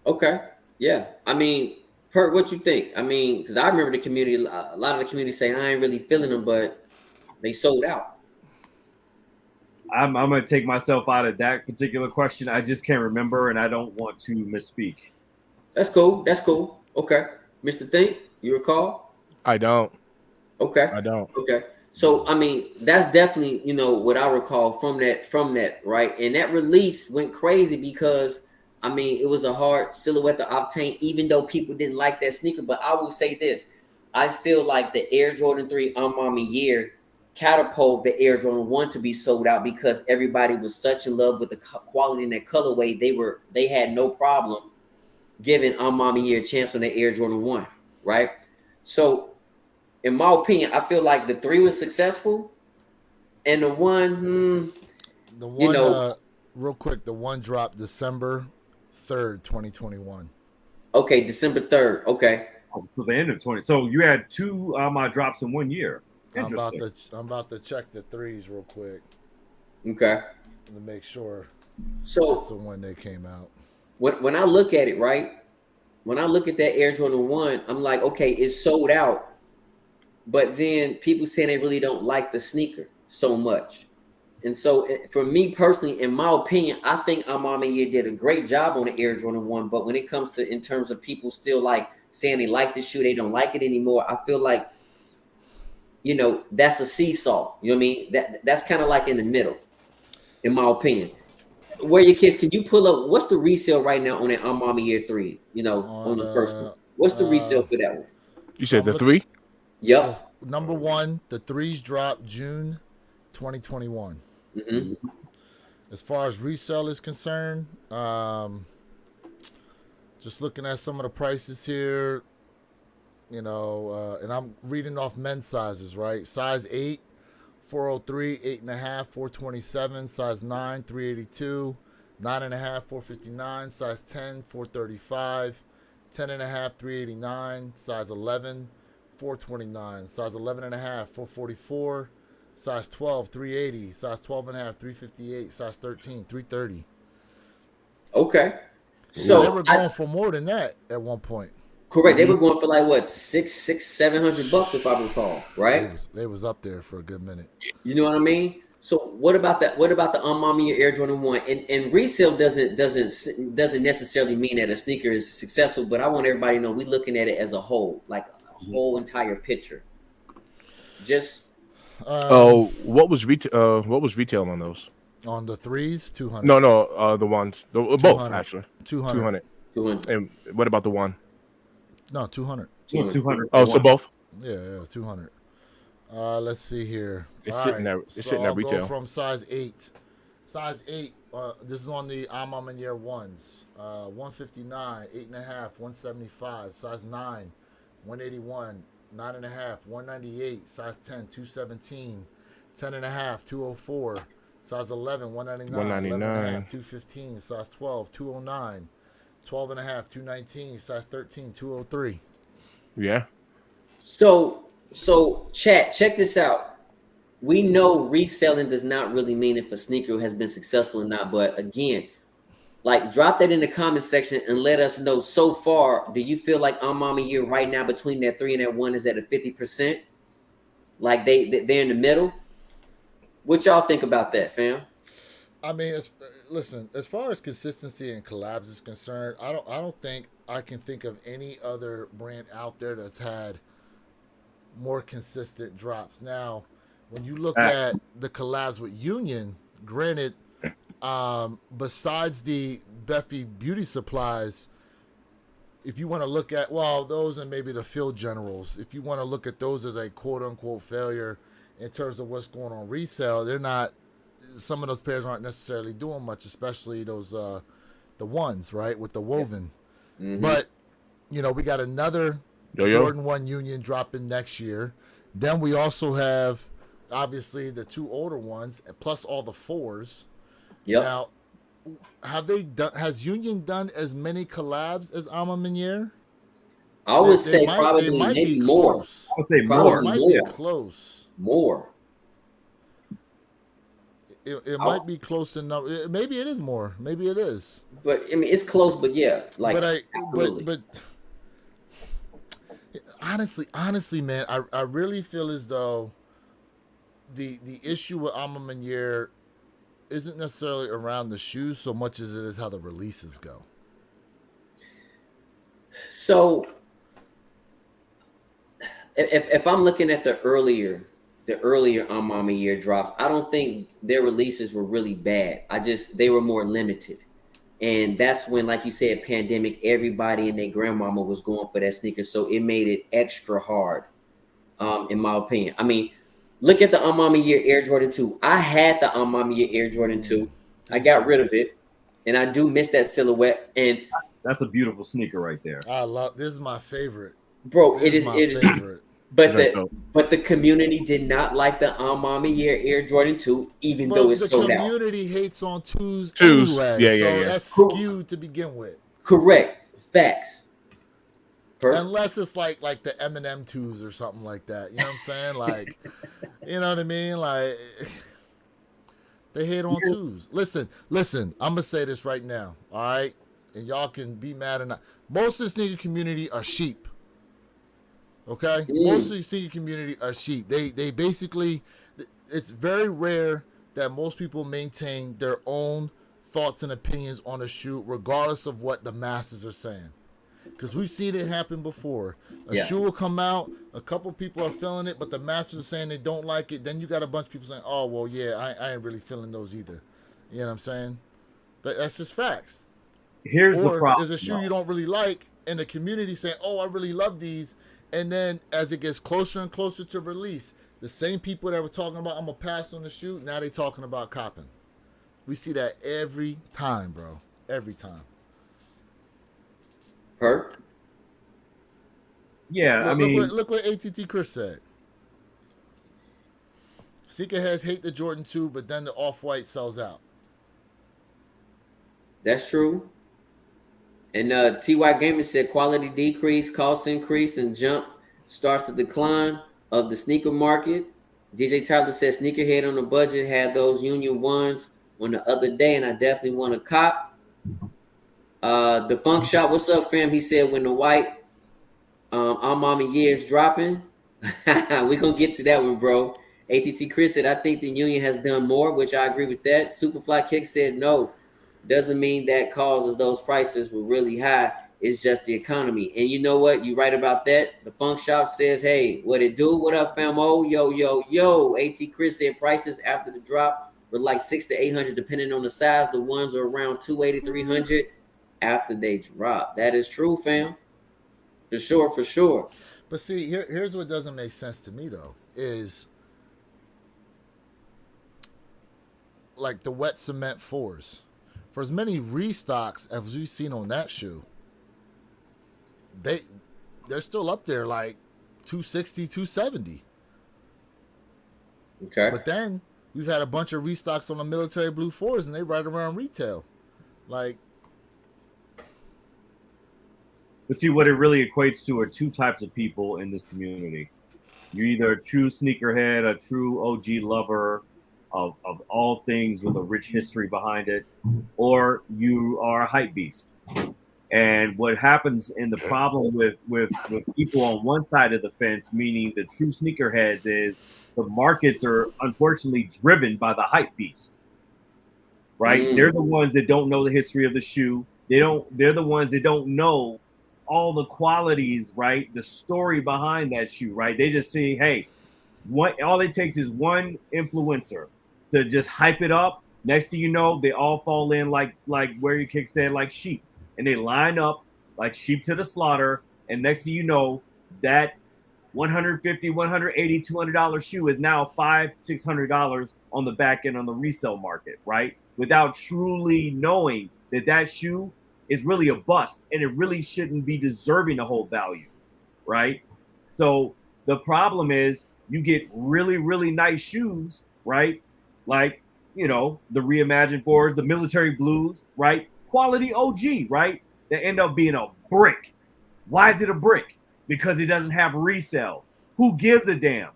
S2: Okay. Yeah. I mean, Perk, what you think? I mean, because I remember the community, a lot of the community saying I ain't really feeling them, but they sold out.
S3: I'm going to take myself out of that particular question. I just can't remember, and I don't want to misspeak.
S2: That's cool. That's cool. Okay. Mr. Think, you recall?
S4: I don't.
S2: Okay.
S4: I don't.
S2: Okay. So I mean, that's definitely, what I recall from that, right? And that release went crazy because I mean, it was a hard silhouette to obtain, even though people didn't like that sneaker. But I will say this: I feel like the Air Jordan 3 Mama year catapult the Air Jordan 1 to be sold out because everybody was such in love with the quality and that colorway. They had no problem giving Mama year a chance on the Air Jordan 1, right? So in my opinion, I feel like the 3 was successful, and the 1,
S1: The one, real quick, the one dropped December 3rd, 2021.
S2: Okay, December 3rd. Okay.
S3: Oh, so the end of 20. So you had two drops in 1 year.
S1: I'm
S3: Interesting.
S1: about to check the threes real quick
S2: Okay.
S1: to make sure
S2: So
S1: that's the one they came out.
S2: when I look at it, right? When I look at that Air Jordan 1, I'm like, okay, it's sold out. But then people saying they really don't like the sneaker so much. And so for me personally, in my opinion, I think Mama Year did a great job on the Air Jordan 1. But when it comes to in terms of people still like saying they like the shoe, they don't like it anymore, I feel like, that's a seesaw. You know what I mean? That's kind of like in the middle, in my opinion. where your kids, can you pull up what's the resale right now on that Maniere 3? You know, on the first one. What's the resale for that one?
S4: You
S1: So
S4: said the 3?
S2: Yep.
S1: well, number one, the threes dropped June 2021.
S2: Mm-hmm.
S1: As far as resale is concerned, just looking at some of the prices here, and I'm reading off men's sizes, right? Size 8, 403, 8.5, 427. Size 9, 382, 9.5, 459. Size 10, 435, 10.5, 389. Size 11, 429. Size 11.5, 444. Size 12, 380. Size 12.5, 358. Size 13, 330.
S2: Okay.
S1: So they
S2: So
S1: were going for more than that at one point.
S2: correct. They were going for like what, $700 if I recall, right?
S1: They was up there for a good minute.
S2: You know what I mean? So what about that? What about the Maniere Air Jordan 1? And resale doesn't necessarily mean that a sneaker is successful, but I want everybody to know we looking at it as a whole, like a whole entire picture. Just
S4: What was retail on those?
S1: On the threes, 200.
S4: No, the ones, both
S1: 200.
S4: actually.
S1: 200.
S2: 200.
S4: And what about the one?
S1: No, 200.
S3: 200.
S4: Oh, so both.
S1: Yeah, 200. Let's see here.
S4: It's
S1: All
S4: sitting
S1: right.
S4: there. It's
S1: So
S4: sitting at
S1: I'll
S4: retail.
S1: go from size 8. Size 8. This is on the Maniere ones. 159, 8.5, 175. Size 9, 181, 9.5, 198. Size 10, 217, 10.5, 204. Size 11, 199, 11.5, 215. Size 12, 209. 12.5, 219. Size 13, 203.
S4: Yeah.
S2: so chat, check this out. We know reselling does not really mean if a sneaker has been successful or not, but again, like drop that in the comment section and let us know so far. Do you feel like Maniere right now between that 3 and that 1 is at a 50%? Like they're in the middle? What y'all think about that, fam?
S1: I mean, listen. As far as consistency and collabs is concerned, I don't think I can think of any other brand out there that's had more consistent drops. Now, when you look at the collabs with Union, granted, besides the Beffy Beauty Supplies, if you want to look at those and maybe the Field Generals, if you want to look at those as a quote unquote failure in terms of what's going on resale, they're not. Some of those pairs aren't necessarily doing much, especially those the ones, right, with the woven.
S2: Mm-hmm.
S1: But we got another Jordan 1 Union dropping next year. Then we also have obviously the 2 older ones plus all the 4s.
S2: Yep.
S1: Now, has Union done as many collabs as Maniere?
S2: I would say probably maybe more.
S3: I would say
S2: Probably
S1: Might
S2: more.
S1: be close.
S2: More.
S1: It might be close enough. Maybe it is more. Maybe it is.
S2: But I mean, it's close. But yeah, like.
S1: But honestly, man, I really feel as though the issue with Maniere isn't necessarily around the shoes so much as it is how the releases go.
S2: So, if I'm looking at the earlier Maniere drops, I don't think their releases were really bad. They were more limited. And that's when, like you said, pandemic, everybody and their grandmama was going for that sneaker. So it made it extra hard, in my opinion. I mean, look at the Maniere Air Jordan 2. I had the Maniere Air Jordan 2. I got rid of it. And I do miss that silhouette. And
S3: that's a beautiful sneaker right there.
S1: This is my favorite.
S2: Bro,
S1: it is favorite.
S2: But the community did not like the Maniere Air Jordan 2, even though it's sold out.
S1: The community hates on twos anyway.
S4: Yeah.
S1: That's skewed to begin with.
S2: Correct. Facts.
S1: Unless it's like the Eminem twos or something like that. You know what I'm saying? Like, you know what I mean? Like, they hate on twos. Listen. I'm gonna say this right now. All right, and y'all can be mad or not. Most of the sneaker community are sheep. Okay, most of the sneaker community are sheep. They basically, it's very rare that most people maintain their own thoughts and opinions on a shoe, regardless of what the masses are saying. Because we've seen it happen before. A shoe will come out, a couple people are feeling it, but the masses are saying they don't like it. Then you got a bunch of people saying, "Oh, well, yeah, I ain't really feeling those either." You know what I'm saying? That's just facts.
S3: Here's the
S1: Or
S3: problem.
S1: there's a shoe you
S3: though.
S1: don't really like, and the community saying, "Oh, I really love these," and then as it gets closer and closer to release, the same people that were talking about I'm gonna pass on the shoe, now they talking about copping. We see that every time, bro. Every time.
S2: Perk.
S3: Yeah, I mean,
S1: Look what ATT Chris said. Sneakerheads hate the Jordan 2, but then the Off-White sells out.
S2: That's true. And TY Gaming said quality decrease, cost increase, and jump starts to decline of the sneaker market. DJ Tyler said sneakerhead on a budget had those Union ones on the other day, and I definitely want to cop. The Funk Shop, what's up, fam? He said when the white Mama years dropping, we gonna get to that one, bro. ATT Chris said I think the Union has done more, which I agree with that. Superfly Kick said no. Doesn't mean that causes those prices were really high. It's just the economy. And you know what? You're right about that. The Funk Shop says, hey, what it do? What up, famo? Yo, yo, yo. AT Chris said prices after the drop were like 600 to 800, depending on the size. The ones are around 280, 300 after they drop. That is true, fam. For sure, for sure.
S1: But see, here's what doesn't make sense to me though, is like the wet cement fours. For as many restocks as we've seen on that shoe, they're still up there like 260, 270.
S2: Okay.
S1: But then we've had a bunch of restocks on the military blue fours, and they right around retail. Like,
S3: but see, what it really equates to are two types of people in this community. You're either a true sneakerhead, a true OG lover of all things with a rich history behind it, or you are a hype beast. And what happens in the problem with people on one side of the fence, meaning the true sneakerheads, is the markets are unfortunately driven by the hype beast, right? They're the ones that don't know the history of the shoe. They're the ones that don't know all the qualities, right? The story behind that shoe, right? They just see, hey, all it takes is one influencer to just hype it up. Next thing you know, they all fall in like where your kick said, like sheep. And they line up like sheep to the slaughter. And next thing you know, that $150, $180, $200 shoe is now $500, $600 on the back end on the resale market, right? Without truly knowing that shoe is really a bust and it really shouldn't be deserving to hold value, right? So the problem is you get really, really nice shoes, right? Like, you know, the reimagined fours, the military blues, right? Quality OG, right? That end up being a brick. Why is it a brick? Because it doesn't have resale. Who gives a damn?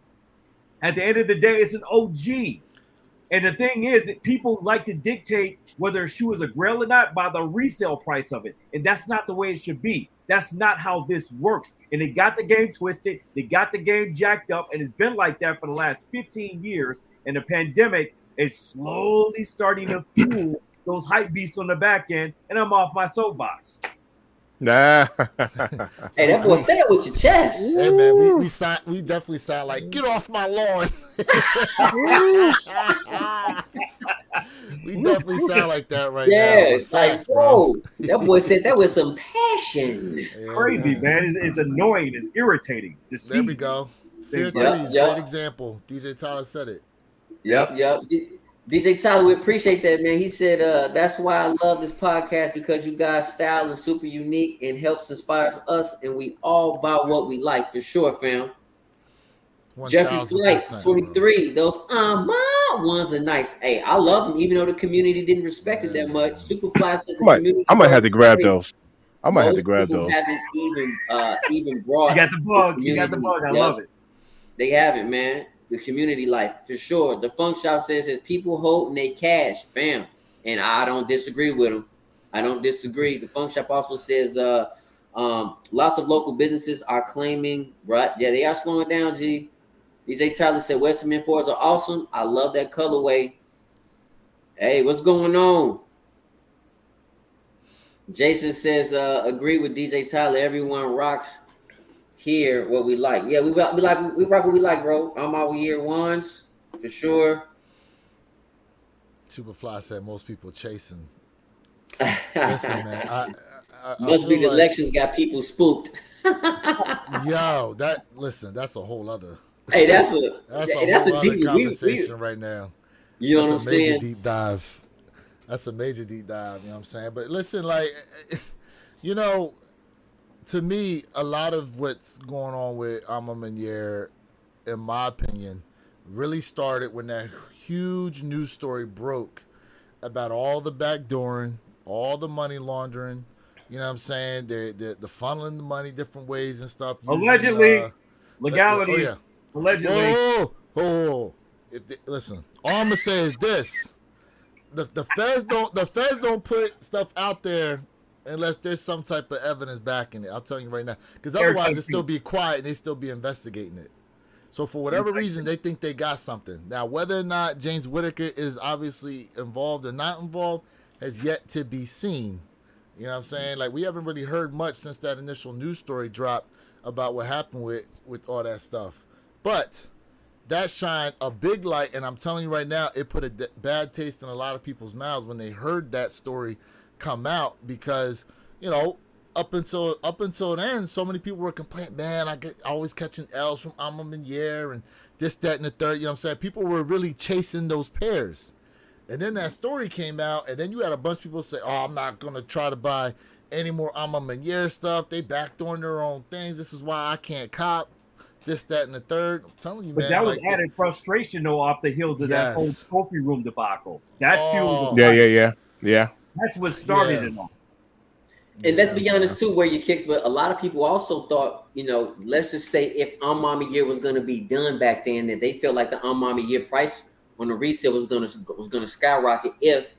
S3: At the end of the day, it's an OG. And the thing is that people like to dictate whether a shoe is a grail or not by the resale price of it. And that's not the way it should be. That's not how this works. And they got the game twisted. They got the game jacked up. And it's been like that for the last 15 years. And the pandemic is slowly starting to fuel those hype beasts on the back end. And I'm off my soapbox.
S4: Nah.
S2: Hey, that boy, say it with your chest.
S1: hey man, we definitely sound like get off my lawn. We definitely sound like that right now.
S2: Yeah,
S1: Facts,
S2: like, bro, that boy said that with some passion.
S1: Yeah,
S3: Crazy, man. It's annoying. It's irritating to see.
S1: There we go. Fear
S3: Yep,
S1: threes,
S2: yep.
S1: great example. DJ Tyler said it.
S2: Yep. DJ Tyler, we appreciate that, man. He said, that's why I love this podcast, because you guys' style is super unique and helps inspires us, and we all buy what we like, for sure, fam. Jeffrey Flight 23, bro. Those ones are nice. Hey, I love them, even though the community didn't respect it that much. Superfly says the community.
S4: I might have to grab those. I might have to grab those.
S2: Haven't even brought.
S3: You got the bug. You got the bug. I love it.
S2: They haven't, man. The community life, for sure. The Funk Shop says people hope and they cash, fam. And I don't disagree with them. I don't disagree. The Funk Shop also says lots of local businesses are claiming, right? Yeah, they are slowing down, G. DJ Tyler said West Cement 4s are awesome. I love that colorway. Hey, what's going on? Jason says, agree with DJ Tyler. Everyone rocks here what we like. Yeah, we rock what we like, bro. I'm our year ones, for sure.
S1: Superfly said most people chasing Listen, man, I
S2: Must be
S1: feel
S2: the
S1: like,
S2: elections got people spooked.
S1: yo, that's a whole other
S2: Hey,
S1: that's a
S2: that's
S1: whole
S2: a
S1: other
S2: deep. We
S1: conversation right now.
S2: you know
S1: That's
S2: what
S1: a
S2: I'm
S1: major
S2: saying?
S1: deep dive. That's a major deep dive. You know what I'm saying? But listen, like, you know, to me, a lot of what's going on with Alma Maniere, in my opinion, really started when that huge news story broke about all the backdooring, all the money laundering. You know what I'm saying? The funneling the money different ways and stuff using.
S3: Allegedly,
S1: Oh
S3: legalities,
S1: yeah.
S3: allegedly.
S1: Whoa, whoa. Listen, all I'm gonna say is this: the feds don't put stuff out there unless there's some type of evidence backing it. I'll tell you right now, because otherwise
S3: Airtight
S1: they still
S3: feet.
S1: be quiet and they still be investigating it. So for whatever
S3: Airtight
S1: reason,
S3: feet.
S1: they think they got something. Now, whether or not James Whitaker is obviously involved or not involved has yet to be seen. You know what I'm saying? Like, we haven't really heard much since that initial news story dropped about what happened with all that stuff. But that shined a big light, and I'm telling you right now, it put a bad taste in a lot of people's mouths when they heard that story come out, because, you know, up until then, so many people were complaining, man, I get always catching L's from Alma Maniere and this, that, and the third. You know what I'm saying? People were really chasing those pairs. And then that story came out, and then you had a bunch of people say, oh, I'm not going to try to buy any more Alma Maniere stuff. They backdooring their own things. This is why I can't cop this, that, and the third. I'm telling you,
S3: But
S1: man,
S3: that was
S1: like,
S3: added frustration though off the heels of that whole
S1: yes.
S3: trophy room debacle. That fueled the
S1: Oh,
S4: Yeah, yeah,
S3: fire.
S4: yeah, yeah.
S3: That's what started
S1: yeah.
S3: it all.
S2: And let's
S1: Yeah,
S2: be
S1: man.
S2: honest too, where your kicks. But a lot of people also thought, let's just say if Mama Year was going to be done back then, that they felt like the Mama Year price on the resale was gonna skyrocket if,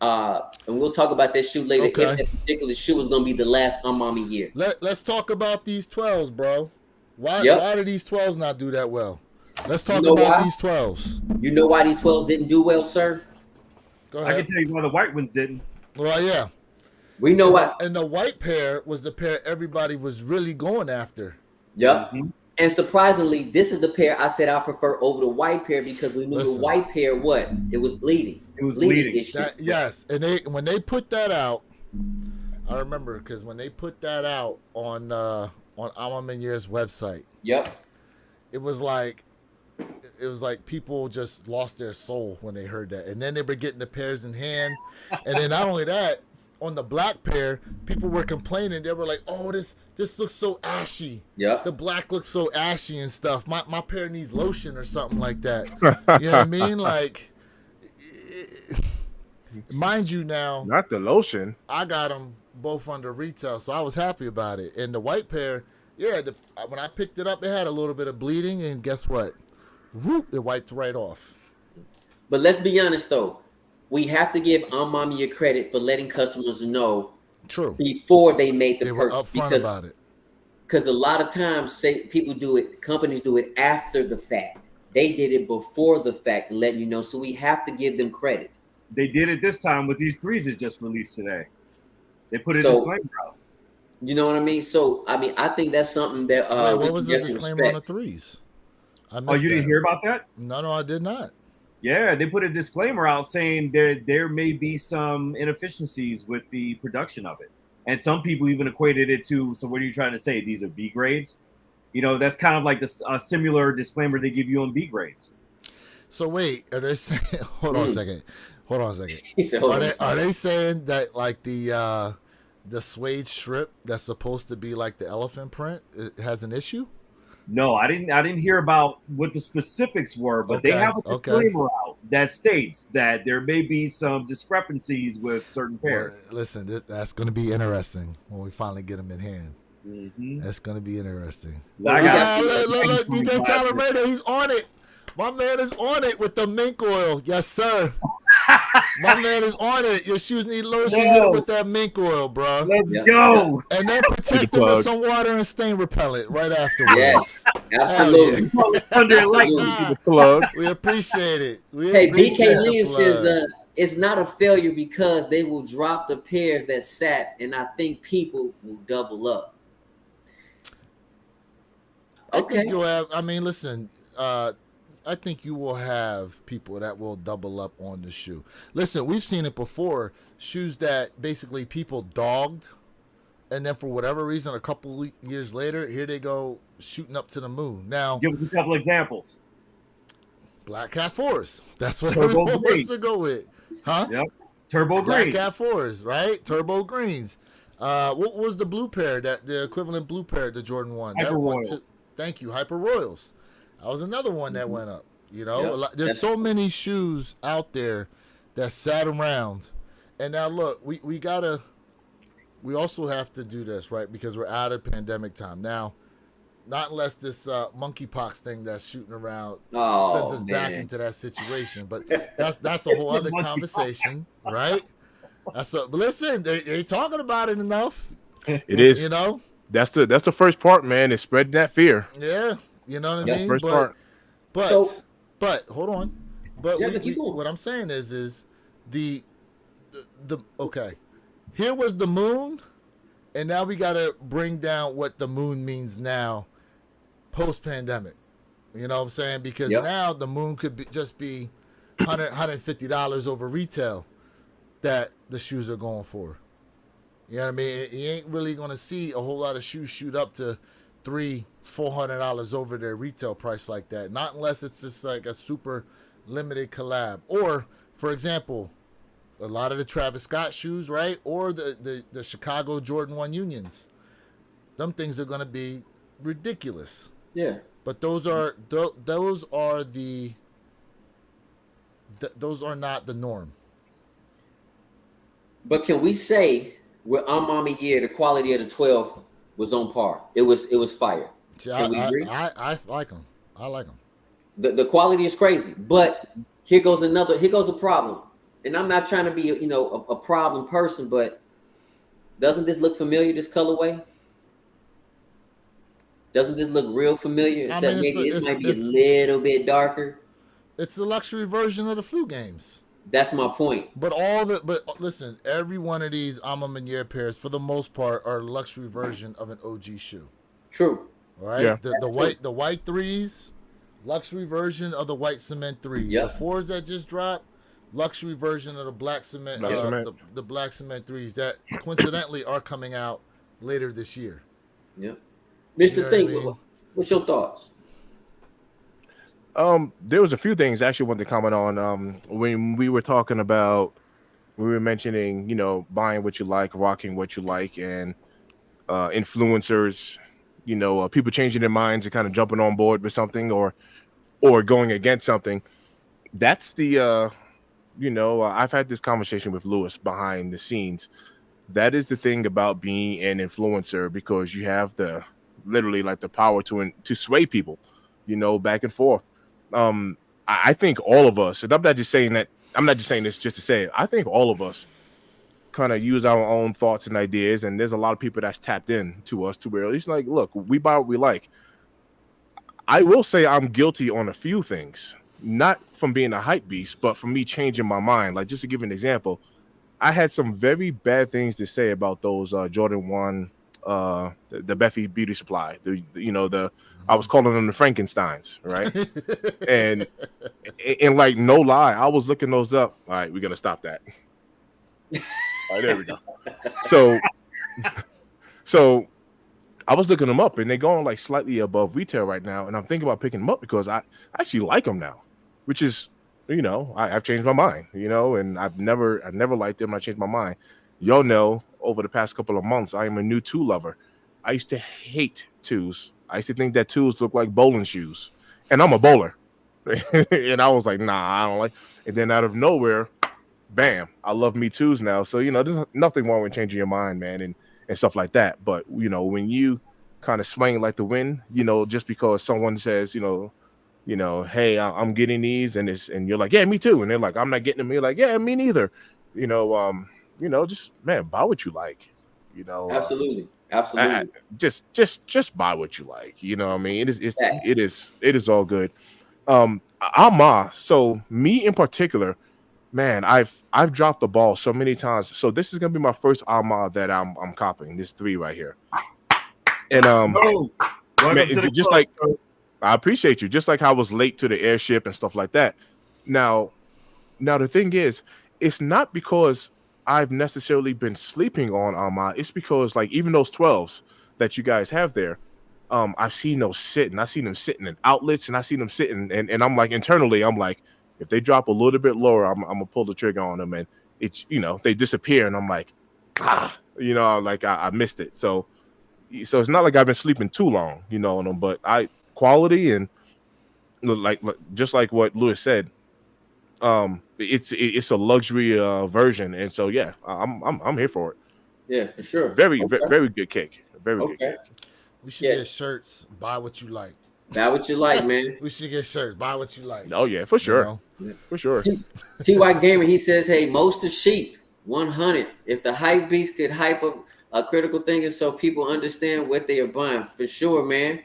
S2: and we'll talk about that shoe later. If
S1: Okay.
S2: that particular shoe was going to be the last Mama Year.
S1: Let's talk about these 12s, bro. Why
S2: Yep.
S1: why do these 12s not do that well? Let's
S2: You
S1: talk
S2: know
S1: about
S2: why?
S1: these 12s.
S2: You know why these 12s didn't do well, sir?
S1: Go
S3: I can
S1: ahead.
S3: tell you why the white ones didn't.
S1: Well, yeah.
S2: We know
S1: And
S2: why.
S1: the white pair was the pair everybody was really going after.
S2: Yep.
S3: Mm-hmm.
S2: And surprisingly, this is the pair I said I prefer over the white pair because we knew the
S1: Listen,
S2: white pair, what? It was bleeding.
S3: It was
S2: Bleeding
S3: bleeding.
S2: issue.
S1: that yes, and when they put that out, I remember, because when they put that out on Alma Maniere's website,
S2: Yep.
S1: it was like people just lost their soul when they heard that. And then they were getting the pairs in hand. And then not only that, on the black pair, people were complaining. They were like, oh, this looks so ashy.
S2: Yep.
S1: The black looks so ashy and stuff. My pair needs lotion or something like that. You know what I mean? Like, mind you now,
S4: Not the lotion.
S1: I got them both under retail, so I was happy about it. And the white pair, yeah, when I picked it up, it had a little bit of bleeding, and guess what? Whoop, it wiped right off.
S2: But let's be honest though, we have to give Amami credit for letting customers know
S1: True.
S2: before they made the
S1: They were
S2: purchase,
S1: upfront about it.
S2: because a lot of times say people do it, companies do it after the fact. They did it before the fact and letting you know. So we have to give them credit.
S3: They did it this time with these threes that just released today. They put a
S2: So
S3: disclaimer out.
S2: you know what I mean? So I think that's something that
S1: Wait,
S2: we
S1: what
S2: can
S1: was the
S2: definitely
S1: disclaimer on the
S2: respect.
S1: threes? I missed
S3: Oh, you
S1: that.
S3: didn't hear about that?
S1: No, I did not.
S3: Yeah, they put a disclaimer out saying there may be some inefficiencies with the production of it. And some people even equated it to, so what are you trying to say? These are B grades? You know, that's kind of like a similar disclaimer they give you on B grades.
S1: So wait, are they saying? Hold on a second.
S2: He said, "Hold
S1: Are
S2: on a
S1: they
S2: second."
S1: saying that, like, the suede strip that's supposed to be like the elephant print, it has an issue?
S3: No, I didn't hear about what the specifics were, but they have a
S1: Okay.
S3: disclaimer out that states that there may be some discrepancies with certain
S1: Well,
S3: pairs.
S1: listen, that's going to be interesting when we finally get them in hand.
S3: Mm-hmm.
S1: That's going to be interesting.
S3: I got
S1: Look, DJ Tyler Rader, he's on it. My man is on it with the mink oil. Yes, sir. My man is on it. Your shoes need lotion. Hit it with that mink oil, bro.
S3: Let's
S2: Yep.
S3: go.
S1: And then protect them with some water and stain repellent right afterwards.
S2: Yes, absolutely.
S3: Thunder and lightning.
S2: Absolutely.
S4: Plug.
S1: We appreciate it. We
S2: Hey,
S1: appreciate
S2: BK Lynn
S1: the
S2: says
S1: plug.
S2: it's not a failure because they will drop the pairs that sat, and I think people will double up.
S1: I
S2: Okay.
S1: think you'll have. I mean, listen. think you will have people that will double up on the shoe. Listen, we've seen it before. Shoes that basically people dogged, and then for whatever reason, a couple years later, here they go shooting up to the moon. Now,
S3: Give us a couple examples.
S1: Black Cat 4s. That's what
S3: Turbo
S1: everyone
S3: green.
S1: wants to go with, huh?
S3: Yep. Turbo
S1: Black
S3: green.
S1: Cat 4s, right? Turbo greens. What was the blue pair? That the equivalent blue pair to Jordan 1?
S3: Hyper
S1: That one
S3: Royal.
S1: thank you, Hyper Royals. That was another one that went up. You know,
S2: Yep.
S1: a lot, there's so many shoes out there that sat around, and now look, we also have to do this right because we're out of pandemic time now. Not unless this monkeypox thing that's shooting around sends us back into that situation, but that's a whole other conversation, right? But listen, they talking about it enough.
S4: It is.
S1: You know,
S4: that's the first part, man. Is spreading that fear.
S1: yeah, you know what I
S4: That's
S1: mean.
S4: the first part.
S1: But hold on. But
S2: Yeah, keep going.
S1: what I'm saying is the okay. Here was the moon, and now we got to bring down what the moon means now, post pandemic. You know what I'm saying? Because now the moon could just be $150 over retail that the shoes are going for. You know what I mean? You ain't really gonna see a whole lot of shoes shoot up to $300-400 over their retail price like that. Not unless it's just like a super limited collab. Or, for example, a lot of the Travis Scott shoes, right? Or the Chicago Jordan 1 Unions. Them things are gonna be ridiculous.
S2: Yeah.
S1: But those are those are not the norm.
S2: But can we say with Maniere, the quality of the 12 was on par? It was fire.
S1: See,
S2: Can we agree?
S1: I like them. I like them.
S2: The quality is crazy. But here goes a problem. And I'm not trying to be a problem person, but doesn't this look familiar? This colorway? Doesn't this look real familiar? Except maybe it might be a little bit darker.
S1: It's the luxury version of the flu games.
S2: That's my point.
S1: But listen, every one of these Maniere pairs, for the most part, are a luxury version of an OG shoe.
S2: True.
S1: All right.
S4: Yeah.
S1: The white threes, luxury version of the white cement threes.
S2: Yep.
S1: The fours that just dropped, luxury version of the black cement. The black cement threes that coincidentally are coming out later this year.
S2: Yep. Mr.
S1: You know
S2: Think,
S1: what I mean?
S2: what's your thoughts?
S4: There was a few things I actually wanted to comment on. When we were talking about, we were mentioning, buying what you like, rocking what you like, and influencers, people changing their minds and kind of jumping on board with something or going against something. That's the, I've had this conversation with Lewis behind the scenes. That is the thing about being an influencer, because you have literally like the power to sway people, back and forth. I think all of us, and I'm not just saying this just to say it. I think all of us kind of use our own thoughts and ideas, and there's a lot of people that's tapped in to us to where it's like, look, we buy what we like. I will say I'm guilty on a few things, not from being a hype beast, but from me changing my mind. Like, just to give an example, I had some very bad things to say about those Jordan 1, the Beffy Beauty Supply. I was calling them the Frankensteins, right? and like, no lie, I was looking those up. All right, we're gonna stop that. All right, there we go. So I was looking them up, and they're going like slightly above retail right now. And I'm thinking about picking them up because I actually like them now, which is, I've changed my mind, and I've never liked them. I changed my mind. Y'all know, over the past couple of months, I am a new two lover. I used to hate twos. I used to think that twos look like bowling shoes, and I'm a bowler. And I was like, nah, I don't like. And then out of nowhere, bam, I love me twos now. So, there's nothing wrong with changing your mind, man, and stuff like that. But, when you kind of swing like the wind, just because someone says, hey, I'm getting these, and you're like, yeah, me too. And they're like, I'm not getting them. You're like, yeah, me neither. Just, man, buy what you like.
S2: Absolutely.
S4: Just buy what you like. You know what I mean? It is all good. Alma. So me in particular, man, I've dropped the ball so many times. So this is gonna be my first Alma that I'm copying. This 3 right here. And man, just like I appreciate you. Just like I was late to the airship and stuff like that. Now, the thing is, it's not because I've necessarily been sleeping on Armand. It's because like even those 12s that you guys have there, I've seen those sitting. I've seen them sitting in outlets, and I see them sitting, and I'm like internally, I'm like, if they drop a little bit lower, I'm gonna pull the trigger on them, and it's they disappear, and I'm like, like I missed it. So it's not like I've been sleeping too long, on them, but quality and like just like what Lewis said, it's a luxury version, and so yeah, I'm here for it.
S2: Yeah, for sure.
S4: Very
S2: Okay.
S4: very good cake. Very good
S2: Okay.
S4: cake.
S1: We should get shirts. Buy what you like.
S2: Buy what you like, man.
S1: We should get shirts. Buy what you like.
S4: Oh yeah, for sure. For sure.
S2: T.Y. Gamer, he says, hey, most are sheep. 100. If the hype beast could hype up a critical thing is so people understand what they are buying. For sure, man.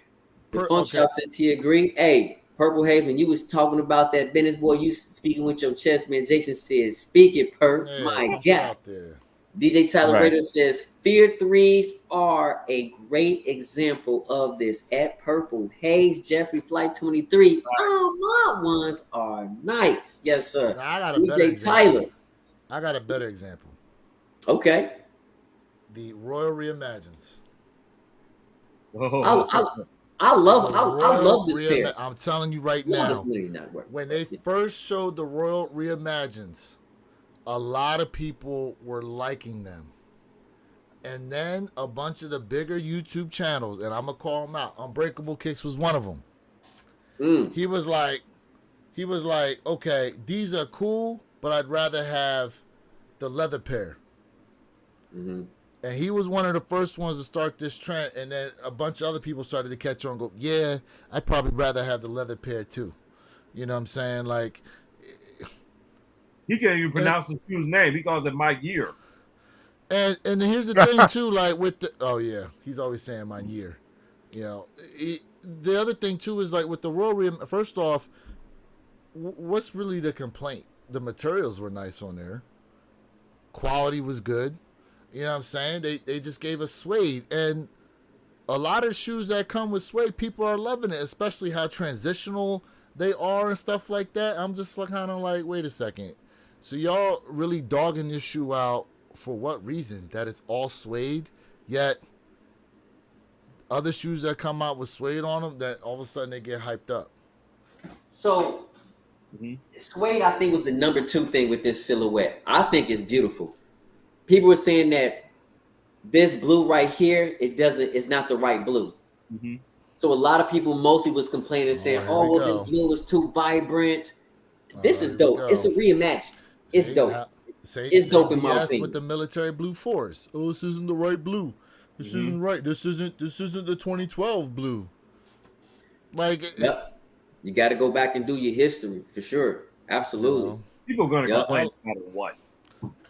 S2: The Funk Shop says he agreed. Hey, Purple Haze, when you was talking about that business, boy, you speaking with your chest, man. Jason says, speak it, Perp.
S1: Yeah,
S2: my God.
S1: there.
S2: DJ Tyler Raider says, Fear 3s are a great example of this. At Purple Haze, Jeffrey Flight 23. Oh, my ones are nice. Yes, sir.
S1: Now, I got a
S2: DJ
S1: better
S2: Tyler.
S1: example. I got a better example.
S2: Okay.
S1: The Royal Reimagines.
S2: I love this pair.
S1: I'm telling you right now, when they first showed the Royal Reimagines, a lot of people were liking them. And then a bunch of the bigger YouTube channels, and I'm going to call them out. Unbreakable Kicks was one of them. He was like, okay, these are cool, but I'd rather have the leather pair. And he was one of the first ones to start this trend, and then a bunch of other people started to catch on and go, yeah, I'd probably rather have the leather pair too. You know what I'm saying? Like,
S3: he can't even pronounce his shoe's name. He calls it Maniere.
S1: And here's the thing too, like with the he's always saying Maniere. The other thing too is like with the Royal first off, what's really the complaint? The materials were nice on there. Quality was good. You know what I'm saying? They just gave us suede, and a lot of shoes that come with suede, people are loving it, especially how transitional they are and stuff like that. I'm just like kind of like, wait a second. So y'all really dogging this shoe out for what reason? That it's all suede, yet other shoes that come out with suede on them, that all of a sudden they get hyped up.
S2: So suede, I think, was the number 2 thing with this silhouette. I think it's beautiful. People were saying that this blue right here, it's not the right blue. So a lot of people mostly was complaining, saying, this blue is too vibrant. This is dope. It's a reimagine. It's dope. It's dope in my opinion.
S1: With the military blue forest. Oh, this isn't the right blue. This isn't right. This isn't the 2012 blue. Like,
S2: you got to go back and do your history for sure. Absolutely.
S3: People are going to complain no matter what.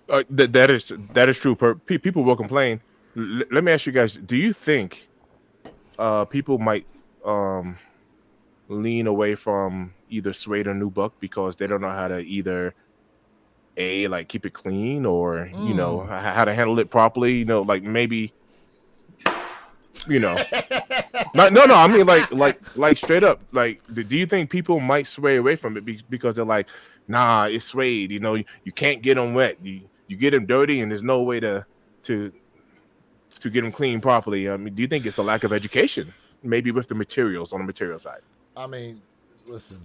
S4: That is true. People will complain. Let me ask you guys: do you think people might lean away from either suede or nubuck because they don't know how to either like keep it clean or how to handle it properly? Like maybe no. I mean like straight up. Like, do you think people might sway away from it because they're like, nah, it's suede. You can't get them wet. You get them dirty, and there's no way to get them clean properly. I mean, do you think it's a lack of education, maybe with the materials on the material side?
S1: I mean, listen,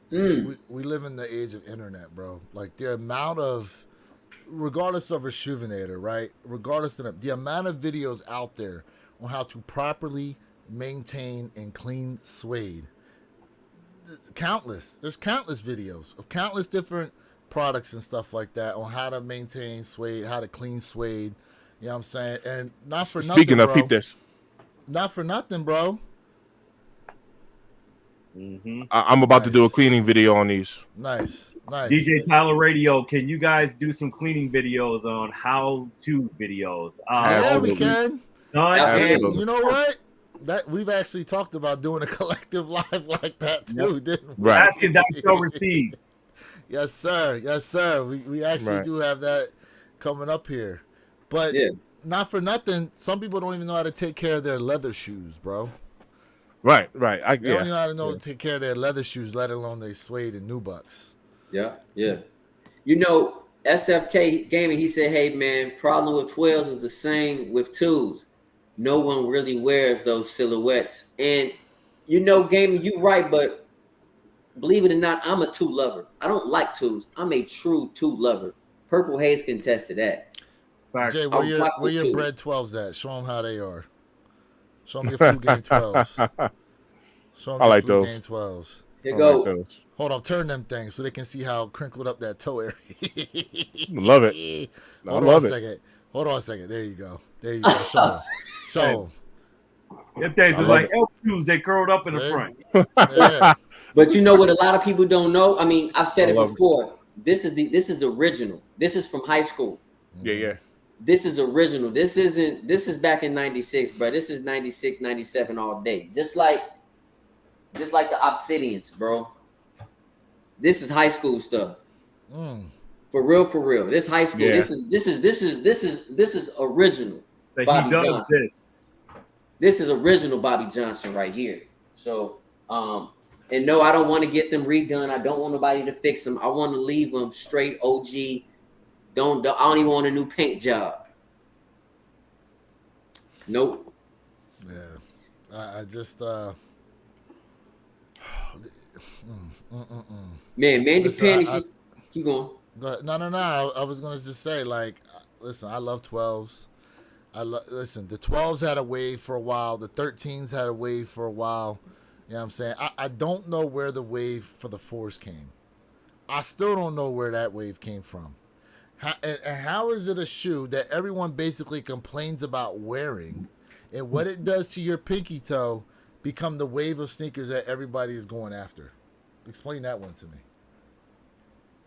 S1: we live in the age of internet, bro. Like the amount of, regardless of Rejuvenator, right? Regardless of the amount of videos out there on how to properly maintain and clean suede. There's countless videos of countless different products and stuff like that on how to maintain suede, how to clean suede. You know what I'm saying? And not for nothing. Speaking of,
S4: peep this.
S1: Not for nothing, bro.
S4: I'm about to do a cleaning video on these.
S1: Nice.
S3: DJ Tyler Radio, can you guys do some cleaning videos on how-to videos?
S1: Yeah, we can.
S3: You
S1: know what? That we've actually talked about doing a collective live like that too, didn't we?
S4: Right.
S3: Asking that shall receive.
S1: Yes, sir. We actually do have that coming up here. But not for nothing, some people don't even know how to take care of their leather shoes, bro.
S4: Right.
S1: They don't even know how to take care of their leather shoes, let alone they suede and nubucks.
S2: Yeah. You know, SFK Gaming, he said, hey man, problem with 12s is the same with 2s. No one really wears those silhouettes. And you know, Gaming, you right, but believe it or not, I'm a 2 lover. I don't like 2s. I'm a true 2 lover. Purple Haze can attest to that.
S3: Facts.
S1: Jay,
S2: I rock
S1: where
S2: with
S1: your
S2: 2s.
S1: bread 12s at? Show them how they are. Show them your flu game 12s. Show them
S4: I
S1: your
S4: like
S1: flu
S4: those.
S1: game 12s.
S2: Here
S4: I
S2: go.
S4: like those.
S1: Hold on, turn them things so they can see how crinkled up that toe area.
S4: Love it.
S1: Hold on a second. There you go. Show them.
S3: Them things
S4: I
S3: are
S4: love
S3: like
S4: it.
S3: elf shoes. They curled up in the
S1: See?
S3: front.
S1: Yeah.
S2: But you know what a lot of people don't know? I mean, I've said
S4: I
S2: it
S4: love it.
S2: before. This is original. This is from high school.
S4: Yeah.
S2: This is original. This is back in 96, bro. This is 96, 97 all day. Just like the Obsidians, bro. This is high school stuff. For real. This high school.
S4: Yeah.
S2: This is original.
S3: That
S2: Bobby
S3: he does
S2: Johnson.
S3: this.
S2: This is original Bobby Johnson right here. So, and no, I don't want to get them redone. I don't want nobody to fix them. I want to leave them straight OG. I don't even want a new paint job. Nope.
S1: Yeah. I just
S2: Man, Mandy
S1: Listen,
S2: Penny just keep going.
S1: No. I was gonna just say, like, listen, I love 12s. Listen, the 12s had a wave for a while. The 13s had a wave for a while. You know what I'm saying? I don't know where the wave for the 4s came. I still don't know where that wave came from. How is it a shoe that everyone basically complains about wearing, and what it does to your pinky toe become the wave of sneakers that everybody is going after? Explain that one to me.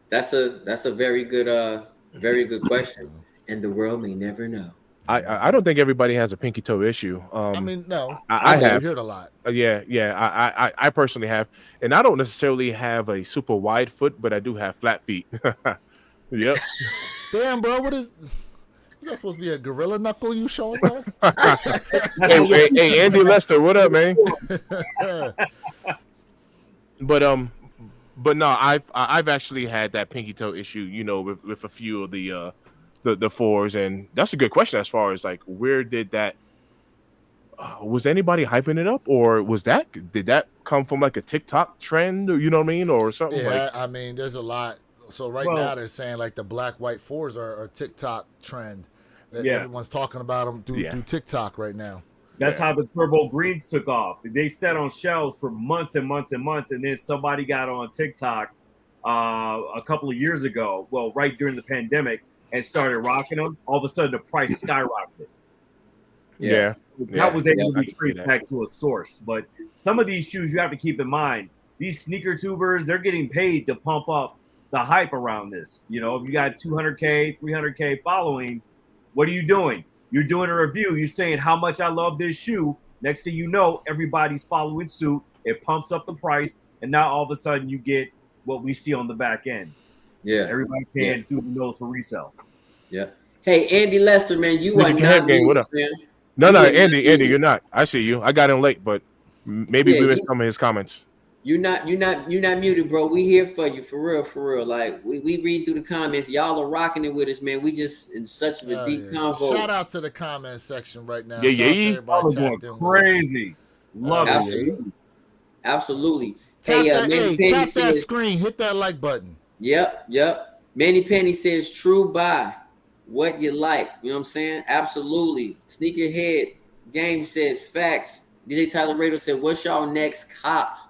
S2: That's a very good question, and the world may never know.
S4: I don't think everybody has a pinky toe issue.
S1: I mean, no,
S4: I have.
S1: heard a lot.
S4: Yeah. I personally have, and I don't necessarily have a super wide foot, but I do have flat feet. Yep.
S1: Damn, bro, what is that supposed to be, a gorilla knuckle you showing there?
S4: hey, Andy Lester, what up, man? But no, I've actually had that pinky toe issue, you know, with a few of the 4s, and that's a good question as far as like where did that was anybody hyping it up, or did that come from like a TikTok trend, or you know what I mean, or something?
S1: Yeah,
S4: like,
S1: I mean, there's a lot. So now they're saying like the black white 4s are a TikTok trend. Everyone's talking about them through TikTok right now.
S3: That's how the turbo greens took off. They sat on shelves for months and months and months, and then somebody got on TikTok a couple of years ago, well, right during the pandemic, and started rocking them. All of a sudden, the price skyrocketed.
S4: Yeah.
S3: That was able to
S4: I
S3: be
S4: can see
S3: traced
S4: that.
S3: back to a source. But some of these shoes, you have to keep in mind, these sneaker tubers, they're getting paid to pump up the hype around this. You know, if you got 200K, 300K following, what are you doing? You're doing a review. You're saying how much I love this shoe. Next thing you know, everybody's following suit. It pumps up the price, and now all of a sudden you get what we see on the back end.
S2: Yeah.
S3: Everybody paying through the nose for resale.
S2: Yeah. Hey, Andy Lester, man, you
S4: Look
S2: are
S4: at your
S2: not
S4: head game. What
S2: muted,
S4: up?
S2: man.
S4: No,
S2: You are not
S4: Andy,
S2: muted.
S4: you're not. I see you. I got in late, but maybe we missed some of his comments.
S2: You're not muted, bro. We here for you, for real. Like we read through the comments. Y'all are rocking it with us, man. We just in such a deep convo.
S1: Shout out to the comment section right now.
S4: Yeah.
S3: Y'all are going crazy. Love it.
S2: Absolutely.
S1: Tap
S2: Hey, Manny Penny
S1: tap that
S2: says,
S1: screen. Hit that like button.
S2: Yep. Manny Penny says, true buy. What you like. You know what I'm saying? Absolutely. Sneakerhead Game says, facts. DJ Tyler Rado said, what's y'all next cops?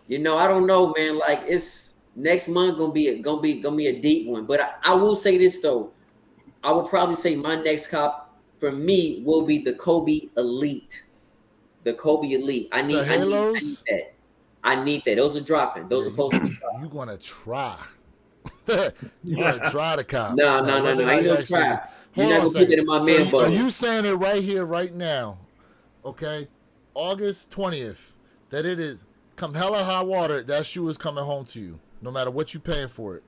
S2: You know, I don't know, man. Like, it's next month gonna be a deep one. But I will say this though. I would probably say my next cop for me will be the Kobe Elite. The Kobe Elite. I need that. I need that. Those are dropping. Those are supposed to be dropping.
S1: You're gonna try. You're gonna try to cop.
S2: No. I ain't gonna try. You're not gonna put that in my man bowl.
S1: Are you saying it right here, right now? Okay, August 20th. That it is. Come hell or high water, that shoe is coming home to you, no matter what you paying for it.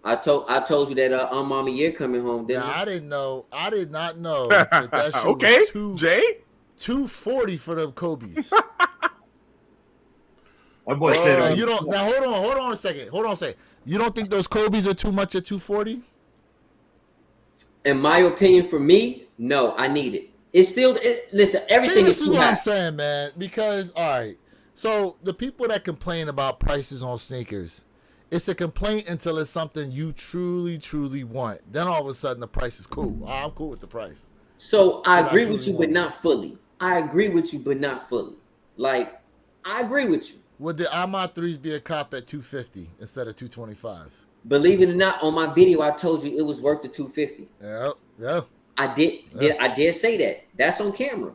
S2: I told you that Maniere coming home. Didn't
S1: I didn't know. I did not know that shoe
S4: Okay,
S1: was
S4: Jay.
S1: $240 for them Kobe's.
S3: My boy said,
S1: You don't now. Hold on a second. You don't think those Kobe's are too much at 240?
S2: In my opinion, for me, no, I need it. It's still listen. Everything
S1: This
S2: is
S1: is
S2: too
S1: what
S2: high.
S1: I'm saying, man. Because all right, so the people that complain about prices on sneakers, it's a complaint until it's something you truly, truly want. Then all of a sudden the price is cool. Oh, I'm cool with the price.
S2: So I
S1: But I
S2: agree with
S1: truly
S2: you, but
S1: want it.
S2: not fully. I agree with you, but not fully. Like I agree with you.
S1: Would the Ahmad threes be a cop at 250 instead of 225?
S2: Believe it or not, on my video, I told you it was worth the 250.
S1: Yep.
S2: I did say that. That's on camera.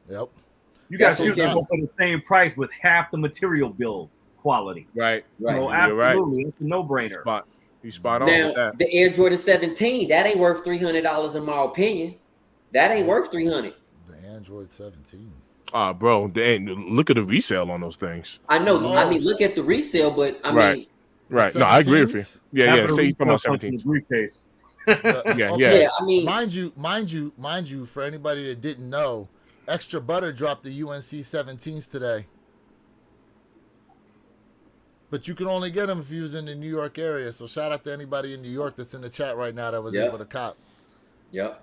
S1: Yep.
S3: you got
S2: That's
S3: shoes that
S2: okay.
S3: go for the same price with half the material build quality.
S4: Right.
S2: Right.
S3: So
S4: You're right.
S3: absolutely, it's a no-brainer.
S4: You spot on
S2: Now,
S4: with that.
S2: the Air Jordan 17, that ain't worth $300 in my opinion. That ain't worth $300.
S1: The Android 17.
S4: Bro, look at the resale on those things.
S2: I know.
S1: Oh.
S2: I mean, look at the resale, but I
S4: Right.
S2: mean,
S4: Right. No, I agree with you.
S1: 17s?
S4: Yeah,
S3: Half
S4: yeah.
S3: of the
S4: Say you're talking about
S3: retail punch in
S4: 17.
S3: the briefcase.
S4: Yeah,
S1: Okay.
S2: yeah. I mean,
S1: mind you, for anybody that didn't know, Extra Butter dropped the UNC 17s today. But you can only get them if you was in the New York area. So shout out to anybody in New York that's in the chat right now that was
S2: Yep.
S1: able to cop.
S2: Yep.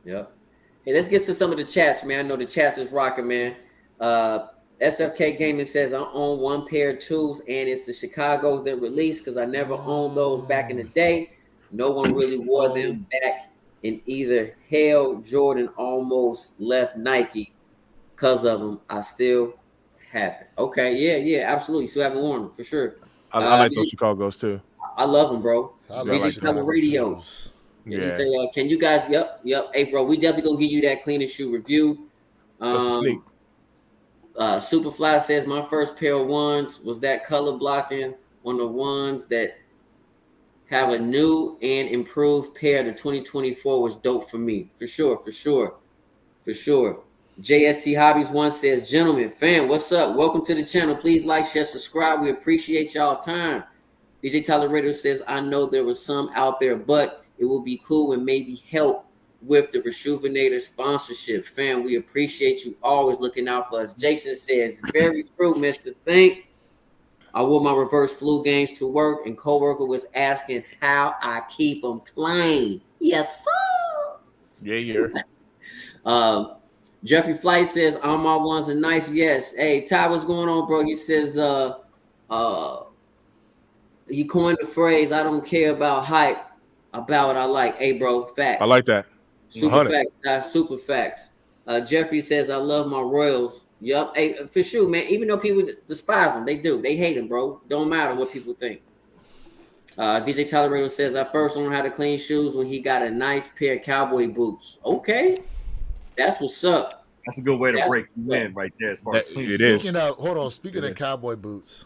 S2: Hey, let's get to some of the chats, man. I know the chats is rocking, man. SFK Gaming says I own one pair of tools, and it's the Chicago's that released because I never owned those back in the day. No one really wore them back in either. Hell, Jordan almost left Nike because of them. I still have it. Okay, yeah, absolutely. Still haven't worn them for sure.
S4: I like those Chicago's too.
S2: I love them, bro.
S1: I
S4: Yeah, I like
S2: DJ Color Radio.
S1: tools.
S2: Yeah.
S4: Yeah.
S2: He say, can you guys? Yep. Hey, bro, we definitely gonna give you that cleaner shoe review.
S4: That's a sneak.
S2: Superfly says my first pair of ones was that color blocking on the ones that have a new and improved pair. The 2024 was dope for me, for sure. JST Hobbies One says, gentlemen, fam, what's up? Welcome to the channel. Please like, share, subscribe. We appreciate y'all time. DJ Tyler Radio says, I know there was some out there, but it will be cool and maybe help with the Rejuvenator sponsorship. Fam, we appreciate you always looking out for us. Jason says, very true, Mr. Think. I wore my reverse flu games to work, and coworker was asking how I keep them clean. Yes, sir.
S4: Yeah.
S2: Jeffrey Flight says, all my ones are nice. Yes. Hey, Ty, what's going on, bro? He says, you coined the phrase, I don't care about hype, about what I like. Hey, bro, facts.
S4: I like that.
S2: Super
S4: 100.
S2: facts, guys. Super facts. Jeffrey says, I love my Royals. Yup. Hey, for sure, man. Even though people despise them, they do. They hate them, bro. Don't matter what people think. DJ Tyler Radio says, I first learned how to clean shoes when he got a nice pair of cowboy boots. Okay. That's what's up.
S3: That's a good way to break you in right there as far as clean.
S4: It is.
S1: Speaking of cowboy boots,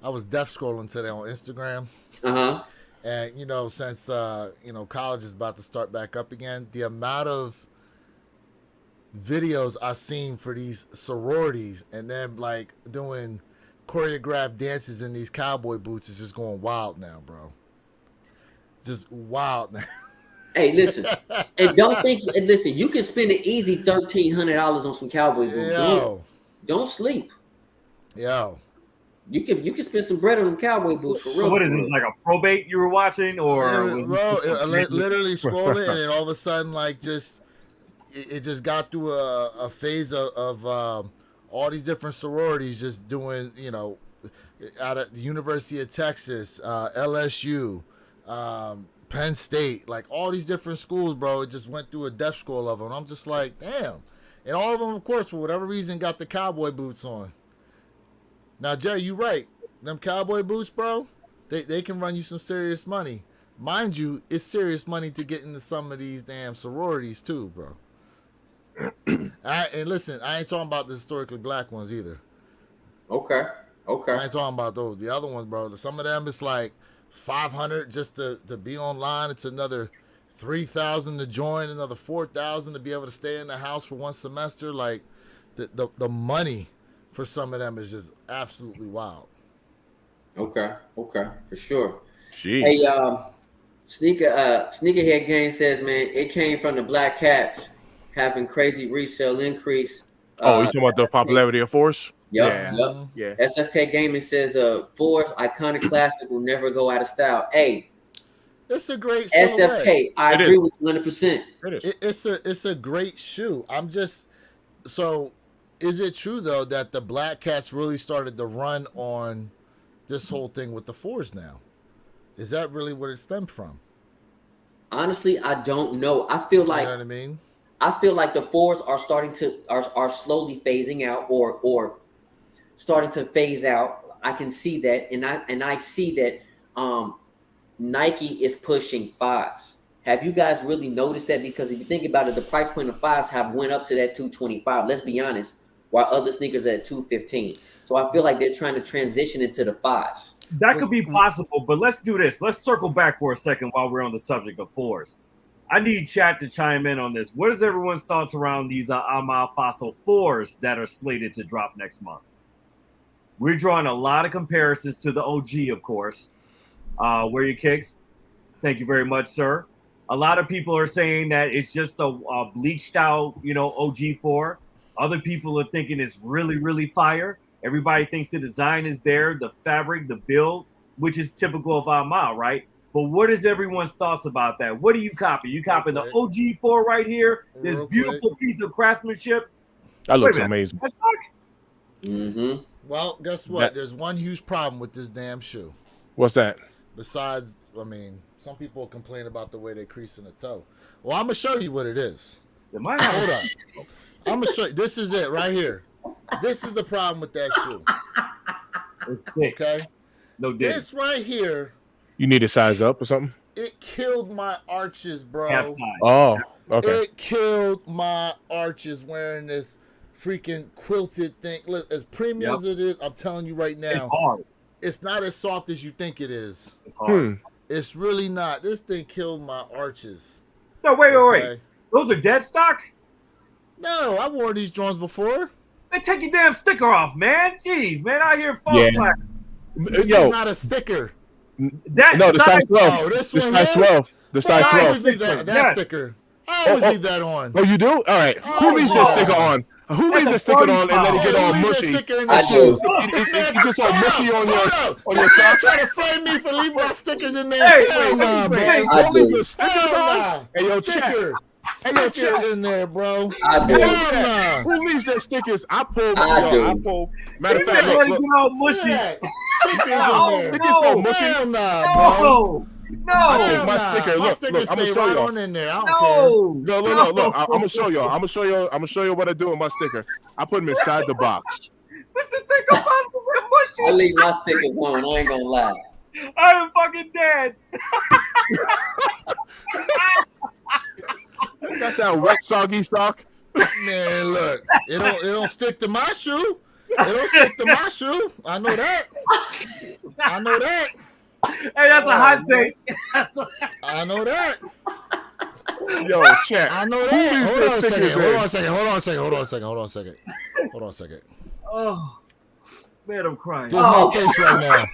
S1: I was deaf scrolling today on Instagram.
S2: Uh-huh.
S1: And, since, college is about to start back up again, the amount of videos I've seen for these sororities and them, like, doing choreographed dances in these cowboy boots is just going wild now, bro. Just wild now.
S2: Hey, listen. And listen, you can spend an easy $1,300 on some cowboy boots. Don't sleep.
S1: Yo.
S2: You can spend some bread on them cowboy boots for real.
S3: So what is this, like a probate you were watching, or was
S1: literally scroll it, and then all of a sudden, like, it just got through a phase of all these different sororities just doing, out of the University of Texas, LSU, Penn State, like all these different schools, bro. It just went through a death scroll of them. I'm just like, damn. And all of them, of course, for whatever reason, got the cowboy boots on. Now, Jay, you right. Them cowboy boots, bro, they can run you some serious money. Mind you, it's serious money to get into some of these damn sororities too, bro. And listen, I ain't talking about the historically black ones either.
S2: Okay.
S1: I ain't talking about those. The other ones, bro, some of them, it's like $500 just to be online. It's another $3,000 to join, another $4,000 to be able to stay in the house for one semester. Like, the money for some of them is just absolutely wild.
S2: Okay, for sure.
S4: Jeez.
S2: Hey, Sneakerhead Gang says, man, it came from the Black Cats having crazy resale increase.
S4: You talking about the popularity of Force?
S2: Yep,
S4: Yeah.
S2: yep.
S4: Yeah.
S2: SFK Gaming says, Force iconic classic will never go out of style. Hey,
S1: It's a great silhouette.
S2: SFK, I
S4: It
S2: agree
S4: is.
S2: with you 100%.
S4: It is.
S1: It's a great shoe. I'm just so. Is it true though that the Black Cats really started to run on this whole thing with the fours now? Is that really what it stemmed from?
S2: Honestly, I don't know. I feel
S1: You
S2: like
S1: know what I mean?
S2: the fours are starting to are slowly phasing out or starting to phase out. I can see that, and I see that Nike is pushing fives. Have you guys really noticed that? Because if you think about it, the price point of fives have went up to that 225. Let's be honest, while other sneakers are at 215. So I feel like they're trying to transition into the fives.
S3: That could be possible, but let's do this. Let's circle back for a second while we're on the subject of fours. I need chat to chime in on this. What is everyone's thoughts around these Ama Fossil 4s that are slated to drop next month? We're drawing a lot of comparisons to the OG, of course. Where your kicks? Thank you very much, sir. A lot of people are saying that it's just a bleached out, OG4. Other people are thinking it's really, really fire. Everybody thinks the design is there, the fabric, the build, which is typical of Ama, right? But what is everyone's thoughts about that? What do you copy? You copy the OG4 right here, this beautiful piece of craftsmanship.
S4: That looks amazing.
S3: That's like,
S2: Mm-hmm.
S1: Well, guess what? There's one huge problem with this damn shoe.
S4: What's that?
S1: Besides, I mean, some people complain about the way they crease in the toe. Well, I'm gonna show you what it is.
S3: Hold
S1: on. I'm gonna show you. This is it right here. This is the problem with that shoe. Okay.
S3: No,
S1: this right here.
S4: You need to size up or something?
S1: It killed my arches, bro.
S3: Half size.
S4: Oh, okay.
S1: It killed my arches wearing this freaking quilted thing. Look, as premium as it is, I'm telling you right now,
S3: it's hard.
S1: It's not as soft as you think it is.
S3: It's hard.
S1: It's really not. This thing killed my arches.
S3: No, wait. Those are dead stock?
S1: No, I wore these Jones before.
S3: Man, take your damn sticker off, man. Jeez, man, out here false flag.
S1: This is not a sticker.
S4: The size 12.
S1: Oh, this
S4: the
S1: one
S4: size
S1: here?
S4: 12. The size 12.
S1: I always leave that sticker. I always leave that on.
S4: Oh, you do? All right. Who leaves that sticker on? Who leaves that sticker on and let it get all mushy?
S2: I do.
S4: It gets all mushy on your side.
S1: Trying to flame me for leaving my stickers in there. Hell nah, bro.
S4: Don't leave the stickers on.
S1: Hey, yo, sticker in there, bro.
S2: I do.
S4: Who leaves their stickers? I pull. Matter of
S3: Let
S4: fact,
S3: it
S4: look.
S3: get all mushy.
S1: Stickers in there.
S4: It gets all mushy.
S1: Hell nah, bro.
S3: No.
S4: I take my sticker.
S1: My
S4: Look,
S1: stickers
S4: I'm gonna
S1: stay
S4: show
S1: right
S4: y'all.
S1: on in there. I don't care.
S4: Look. I'm gonna show y'all. I'm gonna show you what I do with my sticker. I put them inside the box.
S3: Listen, think about it, mushy.
S2: I leave my stickers on. I ain't gonna lie.
S3: I am fucking dead.
S4: Got that wet soggy sock.
S1: Man, look, it don't stick to my shoe. It don't stick to my shoe. I know that.
S3: Hey, that's a hot take.
S1: I know that.
S4: Yo, chat.
S1: I know that. Hold on a second.
S3: Oh, man, I'm crying.
S1: There's my face right now.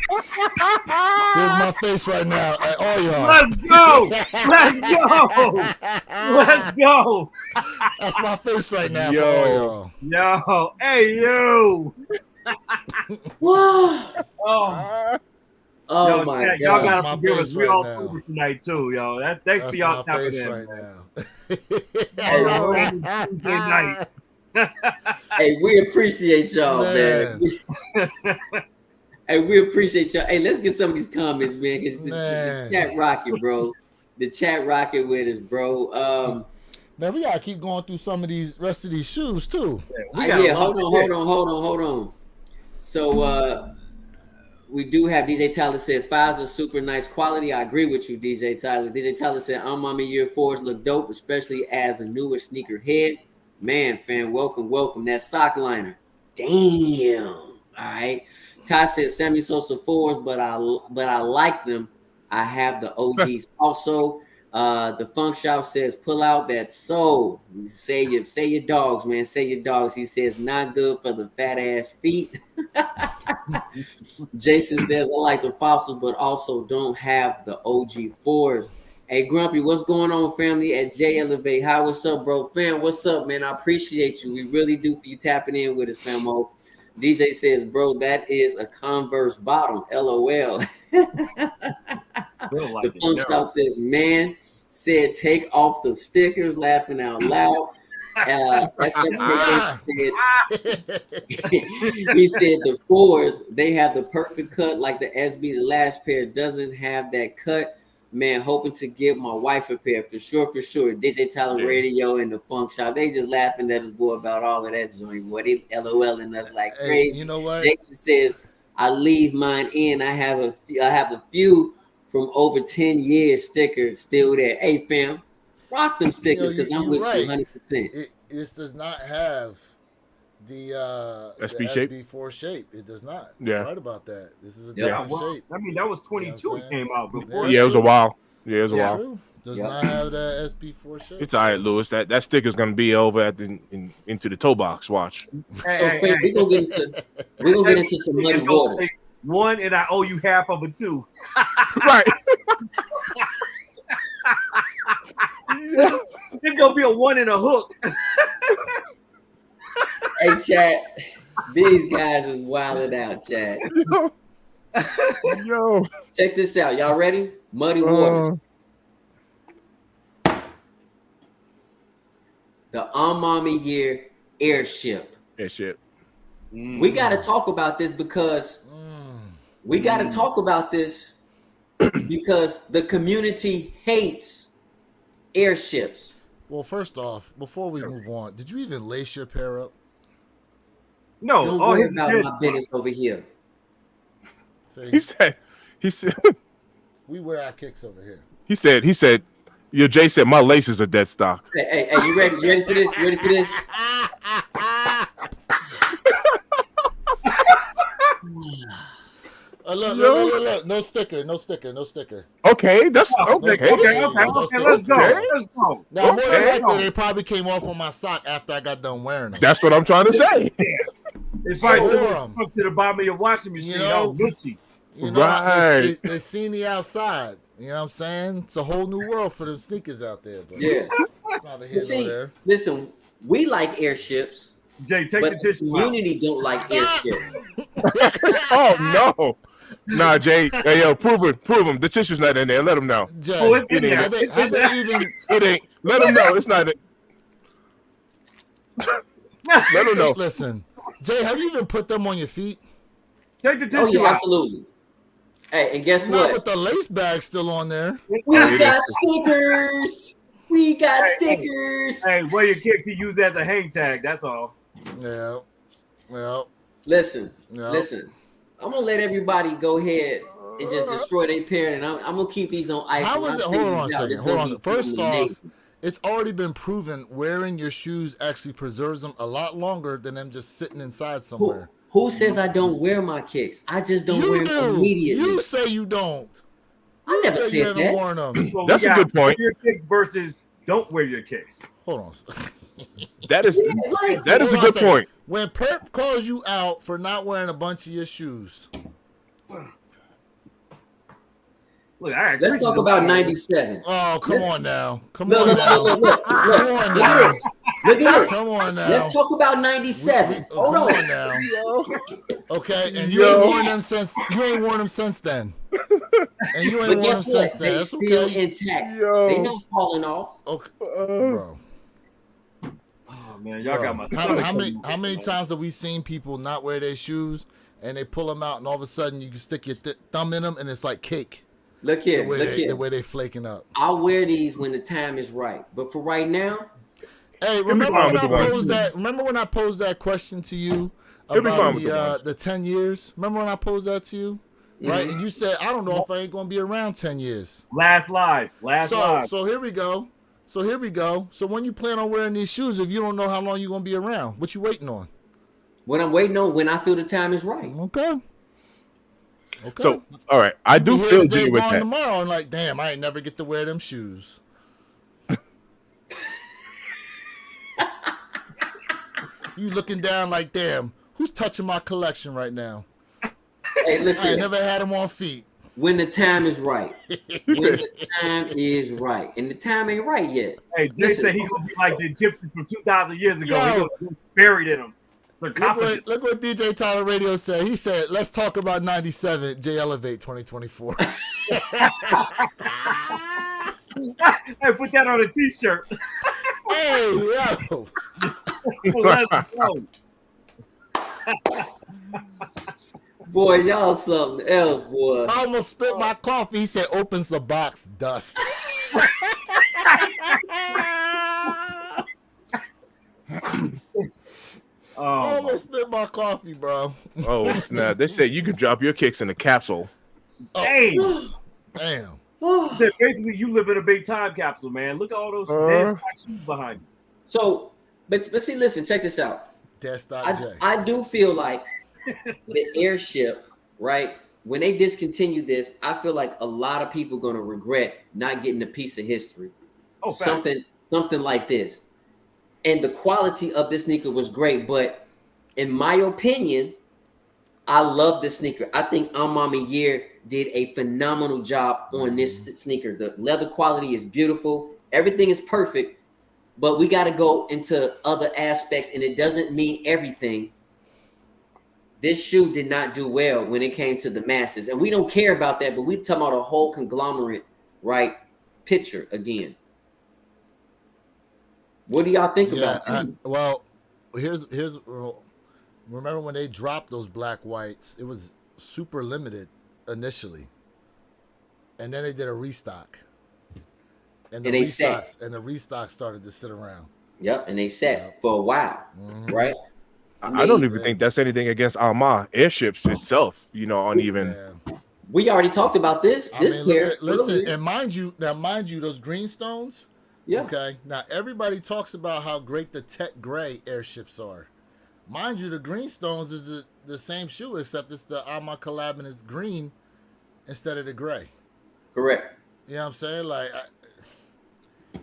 S1: There's my face right now at all y'all.
S3: Let's go.
S1: That's my face right now
S4: Yo.
S1: for all y'all.
S3: Yo, hey, you.
S2: Whoa.
S3: Oh
S2: Yo,
S3: my
S2: chat,
S3: y'all
S1: That's
S3: gotta
S1: my
S3: forgive us.
S1: face
S3: We
S1: right
S3: all
S1: now.
S3: sober tonight too, yo. Thanks for
S1: That's
S3: y'all
S1: my
S3: tapping
S1: face
S3: in.
S1: right
S2: Hey,
S1: now.
S3: Tuesday night.
S2: Hey, we appreciate y'all, man. Hey, we appreciate y'all. Hey, let's get some of these comments, man. Cause the chat rocket, bro. The chat rocket with us, bro.
S1: Man, we gotta keep going through some of these rest of these shoes too.
S2: Hold on. So we do have DJ Tyler said fives are super nice quality. I agree with you, DJ Tyler. DJ Tyler said Year 4s look dope, especially as a newer sneaker head. Man, fam, welcome. That sock liner. Damn. All right. Ty said Sammy Sosa 4s, but I like them. I have the OGs also. The Funk Shop says pull out that soul. Say your dogs, man. Say your dogs. He says not good for the fat ass feet. Jason says I like the fossils, but also don't have the OG 4s. Hey Grumpy, what's going on, family? At J Elevate. Hi, what's up, bro? Fam, what's up, man? I appreciate you. We really do for you tapping in with us, famo. DJ says, bro, that is a Converse bottom. LOL.
S3: Feel like
S2: The
S3: it
S2: Funk
S3: now.
S2: Shop says, man, said take off the stickers, laughing out loud. SFK said, he said the fours, they have the perfect cut like the SB. The last pair doesn't have that cut. Man, hoping to get my wife a pair for sure, for sure. DJ Tyler
S4: Yeah.
S2: Radio and the Funk Shop, they just laughing at us, boy, about all of that joint, boy. They LOLing us like
S1: Hey,
S2: crazy.
S1: you know what?
S2: Jason says, I leave mine in. I have a few from over 10 years sticker still there. Hey, fam, rock them stickers because I'm with you 100%.
S1: This does not have the
S4: SB
S1: the
S4: shape?
S1: SB4 shape. It does not.
S4: Yeah.
S1: You're right about that. This is a
S2: Yeah.
S1: different
S3: Well,
S1: shape.
S3: I mean, that was 22
S1: You know what I'm
S3: it came out before.
S1: Yeah.
S4: Yeah, it was a while. Yeah, it was a
S2: Yeah.
S4: while.
S1: True. Does
S2: Yep.
S1: not have that SB4 shape.
S4: It's all right, Lewis. That sticker's gonna be over at into the toe box. Watch.
S2: So, fam, we're gonna get into some muddy waters.
S3: One, and I owe you half of it too.
S4: Right.
S3: It's gonna be a one and a hook.
S2: Hey, Chad, these guys is wilding out, Chad.
S4: Yo.
S2: Check this out. Y'all ready? Muddy waters. The Maniere airship.
S4: That shit.
S2: We got to talk about this because because the community hates airships.
S1: Well, first off, before we move on, did you even lace your pair up?
S3: No,
S2: Don't
S3: all
S2: worry
S3: his
S2: about
S3: kids.
S2: my business over here.
S1: See,
S4: He said
S1: we wear our kicks over here.
S4: he said your Jay said my laces are dead stock.
S2: Hey, you ready? You ready for this? You ready for this?
S1: Look. No sticker.
S4: Okay, that's okay.
S3: Okay, let's go. Let's go.
S1: Now, more than
S3: Okay.
S1: likely, they probably came off on my sock after I got done wearing them.
S4: That's what I'm trying to say.
S3: It's probably
S1: So
S3: still
S1: warm.
S3: up to the bottom of your washing machine.
S1: You know?
S3: Oh, Gucci.
S1: You know,
S4: Right.
S1: they seen the outside. You know what I'm saying? It's a whole new world for them sneakers out there. But
S2: Yeah.
S1: it's neither here
S2: You see,
S1: nor there.
S2: listen, we like airships,
S3: Jay, take
S2: but
S3: the
S2: the
S3: tissue out.
S2: community don't like airships.
S4: Oh no. Nah, Jay. Hey, yo, prove him. The tissue's not in there. Let him know.
S1: Jay,
S3: Oh, it's in
S4: It
S3: there.
S4: ain't.
S3: It's
S1: how
S3: in
S1: they
S3: there.
S1: even
S4: It ain't. Let him know. It's not it. Let him know.
S1: listen? Jay, have you even put them on your feet?
S3: Take the
S2: Oh
S3: tissue
S2: yeah,
S3: out.
S2: absolutely. Hey, and guess
S1: Not
S2: what?
S1: with the lace bag still on there.
S2: We
S4: it
S2: got stickers. We got stickers.
S3: Hey, wear your kicks to use as a hang tag. That's all.
S1: Yeah. Well,
S2: Listen,
S1: Yeah.
S2: listen. I'm gonna let everybody go ahead and just destroy their parent. I'm gonna keep these on ice.
S1: how
S2: When
S1: is
S2: I
S1: it?
S2: figure
S1: Hold on a
S2: these out,
S1: second.
S2: it's
S1: Hold
S2: gonna
S1: on.
S2: be
S1: First
S2: something
S1: off,
S2: amazing.
S1: it's already been proven wearing your shoes actually preserves them a lot longer than them just sitting inside somewhere.
S2: Who says I don't wear my kicks? I just don't
S1: You
S2: wear them
S1: do.
S2: immediately.
S1: You say you don't.
S2: I never
S1: You say you
S2: said
S1: haven't
S2: that.
S1: worn them.
S3: So
S4: That's
S3: we
S4: a
S3: got
S4: good point.
S3: wear your kicks versus don't wear your kicks.
S1: Hold on.
S4: That is
S2: Like,
S4: that is a
S1: Hold on
S4: good
S1: second.
S4: point.
S1: When Perp calls you out for not wearing a bunch of your shoes,
S3: Look, all right.
S2: let's talk about 97.
S1: oh come
S2: Let's-
S1: on now, come
S2: Look,
S1: on
S2: look,
S1: now,
S2: look, look, look.
S1: come
S2: Look,
S1: on
S2: look
S1: now,
S2: at this. Look at this.
S1: come on now.
S2: Let's talk about 97. Hold
S1: come
S2: on.
S1: on now. Okay, and
S4: Yo.
S1: you ain't worn them since then. And you ain't
S2: But
S1: worn them
S2: guess
S1: since
S2: what?
S1: then.
S2: They
S1: That's
S2: still
S1: okay.
S2: intact.
S4: Yo.
S2: They not falling off.
S1: Okay, bro.
S3: Oh man, y'all
S1: Bro,
S3: got my
S1: how
S3: stomach.
S1: how many times have we seen people not wear their shoes and they pull them out and all of a sudden you can stick your thumb in them and it's like cake
S2: Look here. Look
S1: the
S2: here.
S1: way they flaking up.
S2: I'll wear these when the time is right. But for right now,
S1: Hey,
S4: be
S1: remember
S4: fine
S1: when
S4: with
S1: I
S4: the ones.
S1: posed that? Remember when I posed that question to you
S4: He'll be fine
S1: about
S4: with the ones.
S1: the 10 years? Remember when I posed that to you? Right, and you said I don't know if I ain't gonna be around 10 years.
S3: Last live.
S1: So here we go. So when you plan on wearing these shoes, if you don't know how long you're gonna be around, what you waiting on?
S2: what I'm waiting on, when I feel the time is right.
S1: Okay.
S4: So all right, I do
S1: You hear
S4: feel
S1: that they
S4: G with
S1: gone
S4: that.
S1: tomorrow and like, damn, I ain't never get to wear them shoes. You looking down like, damn, who's touching my collection right now?
S2: Hey, look
S1: I
S2: here.
S1: ain't never had them on feet.
S2: When the time is right. When the time is right. And the time ain't right yet.
S3: Hey, Jay
S2: Listen.
S3: said he gonna be like the Egyptians from 2,000 years ago.
S1: Yo.
S3: He gonna be buried in them. Sarcophagus.
S1: Look what DJ Tyler Radio said. He said, "Let's talk about '97 J Elevate 2024."
S3: Hey, put that on a T-shirt.
S1: Hey, yo.
S3: Let's go.
S2: Boy, y'all something else, boy.
S1: I almost spit my coffee. He said, "Opens the box, dust." I almost spit my coffee, bro.
S4: Oh snap! They said you could drop your kicks in a capsule.
S3: Dang.
S1: Damn.
S3: So basically, you live in a big time capsule, man. Look at all those shoes behind you.
S2: So, but see, listen, check this out.
S1: Test.J.
S2: I do feel like the airship, right? When they discontinue this, I feel like a lot of people going to regret not getting a piece of history.
S3: Oh,
S2: something like this. And the quality of this sneaker was great, but in my opinion, I love this sneaker. I think Maniere did a phenomenal job on this sneaker. The leather quality is beautiful. Everything is perfect, but we got to go into other aspects, and it doesn't mean everything. This shoe did not do well when it came to the masses, and we don't care about that, but we talking about a whole conglomerate, right, picture again. What do y'all think about that?
S1: Well, here's remember when they dropped those black whites, it was super limited initially. And then they did a restock. And the restock started to sit around.
S2: Yep, and they sat for a while, right?
S4: I don't even think that's anything against Alma airships itself, uneven.
S1: Yeah.
S2: We already talked about this.
S1: Listen, and mind you, those greenstones.
S2: Yeah.
S1: Okay. Now everybody talks about how great the Tech Gray airships are. Mind you, the greenstones is the same shoe, except it's the Alma collab and it's green instead of the gray.
S2: Correct.
S1: You know what I'm saying? Like,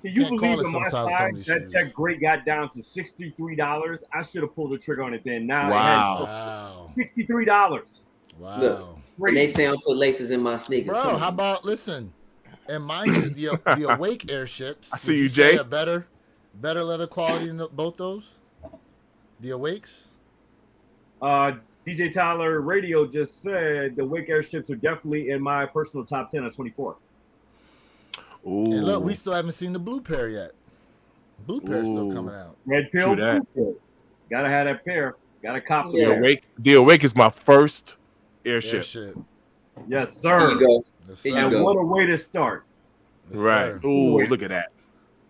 S3: can you believe in my size that Tech Gray got down to $63? I should have pulled the trigger on it then. Now
S1: wow.
S3: $63.
S1: Wow.
S2: Look, and they say I put laces in my sneakers.
S1: Bro, how about listen? And mind you, the Awake airships.
S4: I see you, Jay.
S1: A better leather quality than both those. The Awakes.
S3: DJ Tyler Radio just said the Awake airships are definitely in my personal top 10 of 24.
S4: Ooh.
S1: And look, we still haven't seen the blue pair yet. Blue pair still coming out.
S3: Red pill, blue pill. Gotta have that pair. Gotta cop
S4: the Awake is my first airship.
S3: Yes, sir.
S2: Here you go.
S1: Yes,
S3: and what a way to start.
S1: Yes,
S4: right.
S1: Sir.
S4: Ooh, look at that.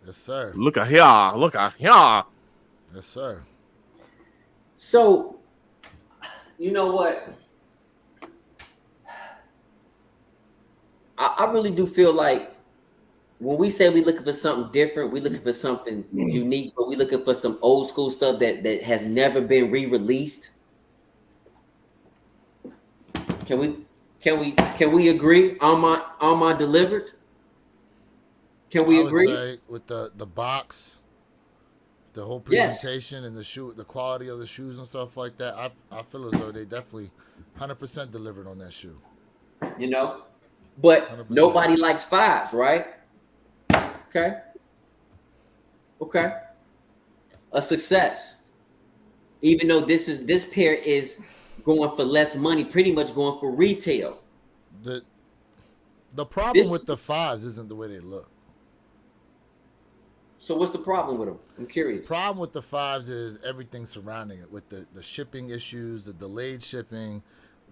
S1: Yes, sir.
S4: Look at here. Look at here.
S1: Yes, sir.
S2: So, you know what? I really do feel like when we say we looking for something different, we looking for something unique, but we looking for some old school stuff that has never been re-released. Can we agree? Alma delivered. Can we agree?
S1: Say with the box, the whole presentation and the shoe, the quality of the shoes and stuff like that, I feel as though they definitely 100% delivered on that shoe.
S2: But
S1: 100%.
S2: Nobody likes fives, right? Okay. A success. Even though this pair is going for less money, pretty much going for retail.
S1: The problem with the fives isn't the way they look.
S2: So what's the problem with them? I'm curious.
S1: The problem with the fives is everything surrounding it, with the shipping issues, the delayed shipping.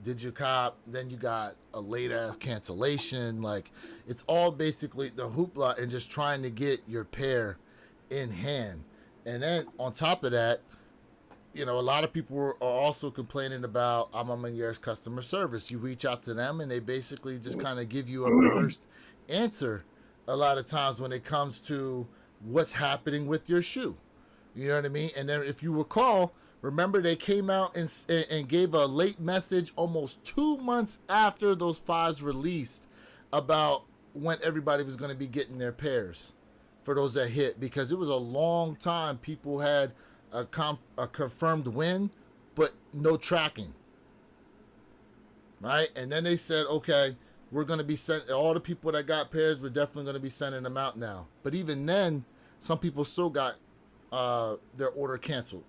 S1: Did you cop? Then you got a late ass cancellation. Like, it's all basically the hoopla and just trying to get your pair in hand. And then on top of that, a lot of people are also complaining about Maniere's customer service. You reach out to them and they basically just kind of give you a reversed answer a lot of times when it comes to what's happening with your shoe. You know what I mean? And then if you recall, remember they came out and gave a late message almost 2 months after those fives released about when everybody was going to be getting their pairs for those that hit, because it was a long time people had a confirmed win, but no tracking. Right? And then they said, okay, we're going to be sending all the people that got pairs, we're definitely going to be sending them out now. But even then, some people still got their order canceled.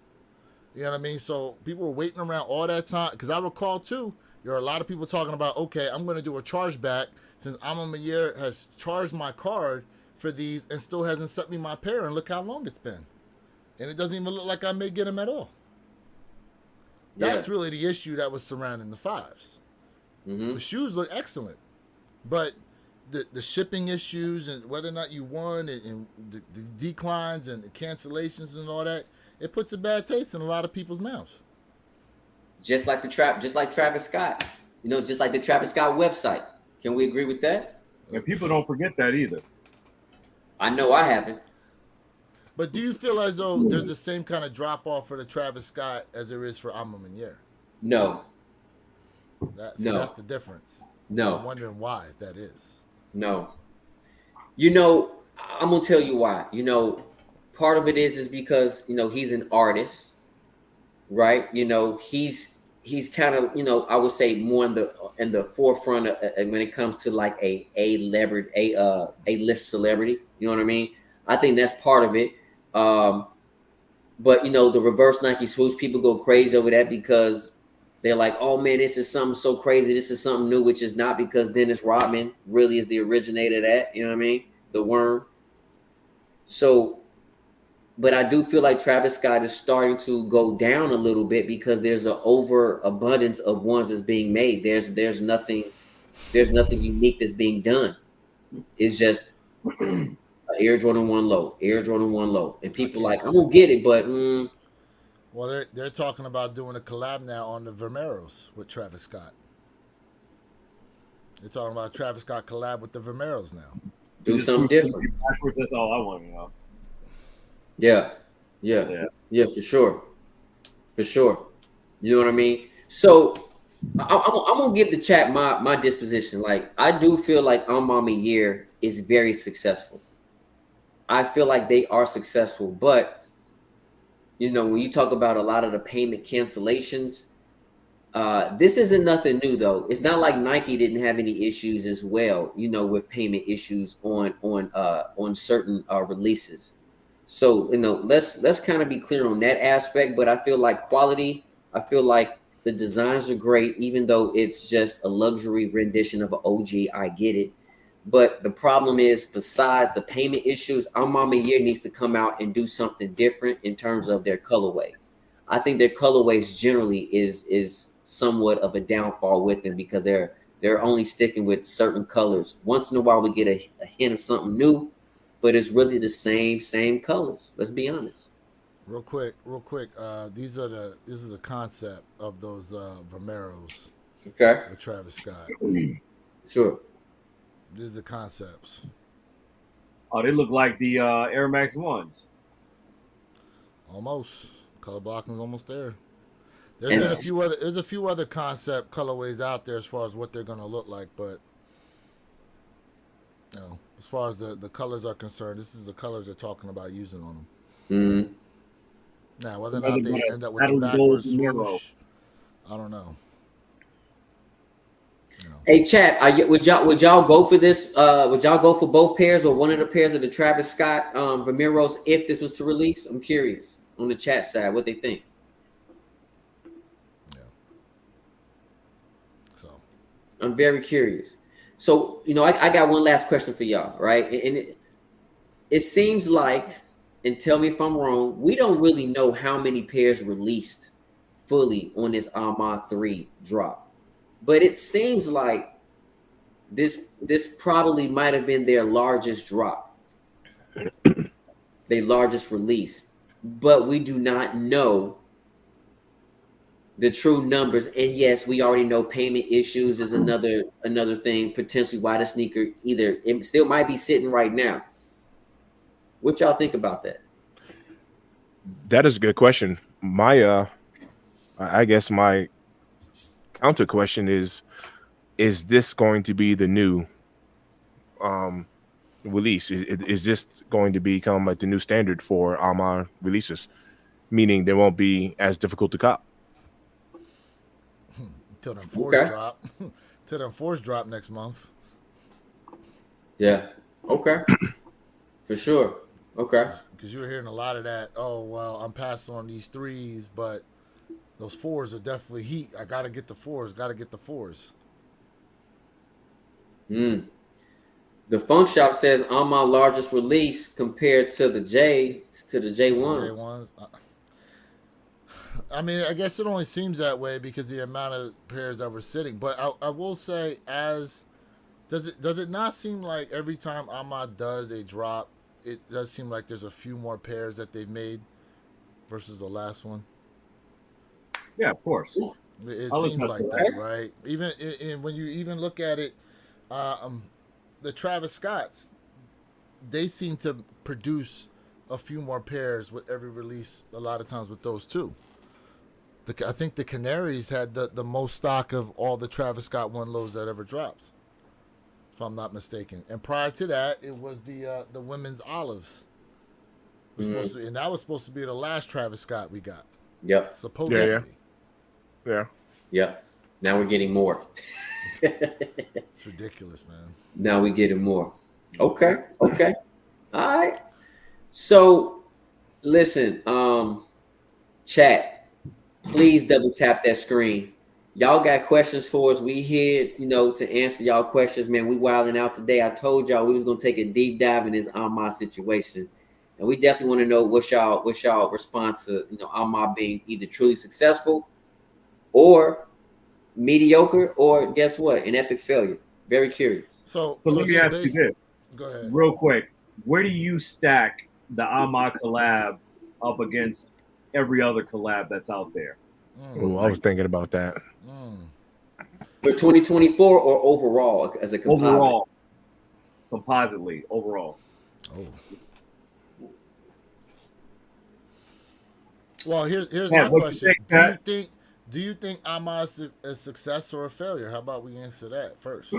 S1: You know what I mean? So people were waiting around all that time. Because I recall too, there are a lot of people talking about, okay, I'm going to do a chargeback since Maniere has charged my card for these and still hasn't sent me my pair. And look how long it's been. And it doesn't even look like I may get them at all. That's
S2: Yeah.
S1: really the issue that was surrounding the fives. The shoes look excellent, but the shipping issues and whether or not you won and the declines and the cancellations and all that, it puts a bad taste in a lot of people's mouths.
S2: Just like Travis Scott. You know, just like the Travis Scott website. Can we agree with that?
S3: And people don't forget that either.
S2: I know I haven't.
S1: But do you feel as though there's the same kind of drop off for the Travis Scott as there is for Maniere?
S2: No.
S1: So that's the difference.
S2: No.
S1: I'm wondering why that is.
S2: No. You know, I'm gonna tell you why. You know, part of it is because, you know, he's an artist, right? You know, he's kind of, you know, I would say more in the forefront when it comes to like a list celebrity. You know what I mean? I think that's part of it. But you know, the reverse Nike swoosh, people go crazy over that because they're like, oh man, this is something so crazy. This is something new, which is not, because Dennis Rodman really is the originator of that. You know what I mean? The worm. So, but I do feel like Travis Scott is starting to go down a little bit because there's an overabundance of ones that's being made. There's nothing unique that's being done. It's just Air Jordan 1 low, Air Jordan 1 low, and people like, I'm gonna get it, but
S1: well, they're talking about doing a collab now on the Vermeeros with Travis Scott. They're talking about Travis Scott collab with the Vermeeros now.
S2: Do something different.
S3: Backwards, that's all I want to know.
S2: Yeah, for sure. You know what I mean? So I'm gonna give the chat my disposition. Like, I do feel like Maniere is very successful. I feel like they are successful, but you know, when you talk about a lot of the payment cancellations, this isn't nothing new though. It's not like Nike didn't have any issues as well, you know, with payment issues on certain releases. So, you know, let's kind of be clear on that aspect. But I feel like quality, I feel like the designs are great, even though it's just a luxury rendition of an OG. I get it. But the problem is, besides the payment issues, Maniere needs to come out and do something different in terms of their colorways. I think their colorways generally is somewhat of a downfall with them because they're only sticking with certain colors. Once in a while, we get a hint of something new, but it's really the same colors. Let's be honest.
S1: Real quick. This is a concept of those Vermeeros
S2: Okay.
S1: with Travis Scott.
S2: Sure.
S1: These are the concepts.
S3: Oh, they look like the Air Max 1s.
S1: Almost. Color blocking is almost there. There's a few other concept colorways out there as far as what they're gonna look like, but you know, as far as the colors are concerned, this is the colors they're talking about using on them.
S2: Mm-hmm.
S1: Now, whether or not they end up with the backwards swoosh, I don't know.
S2: Hey, chat, would y'all go for this? Would y'all go for both pairs or one of the pairs of the Travis Scott Vermeeros if this was to release? I'm curious on the chat side what they think.
S1: Yeah. So
S2: I'm very curious. So, you know, I got one last question for y'all, right? And it seems like, and tell me if I'm wrong, we don't really know how many pairs released fully on this Armand 3 drop. But it seems like this probably might have been their largest drop, their largest release. But we do not know the true numbers. And yes, we already know payment issues is another thing potentially why the sneaker it still might be sitting right now. What y'all think about that?
S4: That is a good question. I guess my counter question is this going to be the new release? Is this going to become like the new standard for Armand releases, meaning they won't be as difficult to cop
S1: till them fours drop, till them fours drop next month.
S2: Yeah. Okay. For sure. Okay.
S1: Because you were hearing a lot of that. Oh well, I'm passing on these threes, but those fours are definitely heat. I gotta get the fours. Gotta get the fours.
S2: Mm. The Funk Shop says on my largest release compared to the J
S1: The J
S2: ones.
S1: ones. I mean, I guess it only seems that way because the amount of pairs that were sitting. But I will say, as does it not seem like every time Ahmad does a drop, it does seem like there's a few more pairs that they've made versus the last one.
S3: Yeah, of course.
S1: It
S3: I'll
S1: seems
S3: attest to
S1: like
S3: that.
S1: that, right? Even when you even look at it, the Travis Scotts, they seem to produce a few more pairs with every release. A lot of times with those two. I think the Canaries had the most stock of all the Travis Scott one lows that ever dropped, if I'm not mistaken. And prior to that, it was the women's olives. Was supposed to, and that was supposed to be the last Travis Scott we got.
S2: Yep.
S1: Supposedly.
S4: Yeah.
S2: Yep. Now we're getting more.
S1: It's ridiculous, man.
S2: Now we're getting more. Okay. Okay. All right. So listen, chat, please double tap that screen. Y'all got questions for us. We here, to answer y'all questions, man. We wilding out today. I told y'all we was gonna take a deep dive in this Alma situation. And we definitely want to know what's y'all response to Alma being either truly successful or mediocre, or guess what, an epic failure. Very curious.
S1: So
S3: let me ask you this
S1: Go ahead.
S3: real quick. Where do you stack the Ahmad collab up against every other collab that's out there?
S4: Ooh, I was thinking about that.
S2: For 2024 or overall as a composite?
S3: Overall. Compositely, overall.
S1: Oh. Well, here's
S3: Yeah,
S1: my
S3: what you
S1: question.
S3: think,
S1: Do you think Ahmad's a success or a failure? How about we answer that first?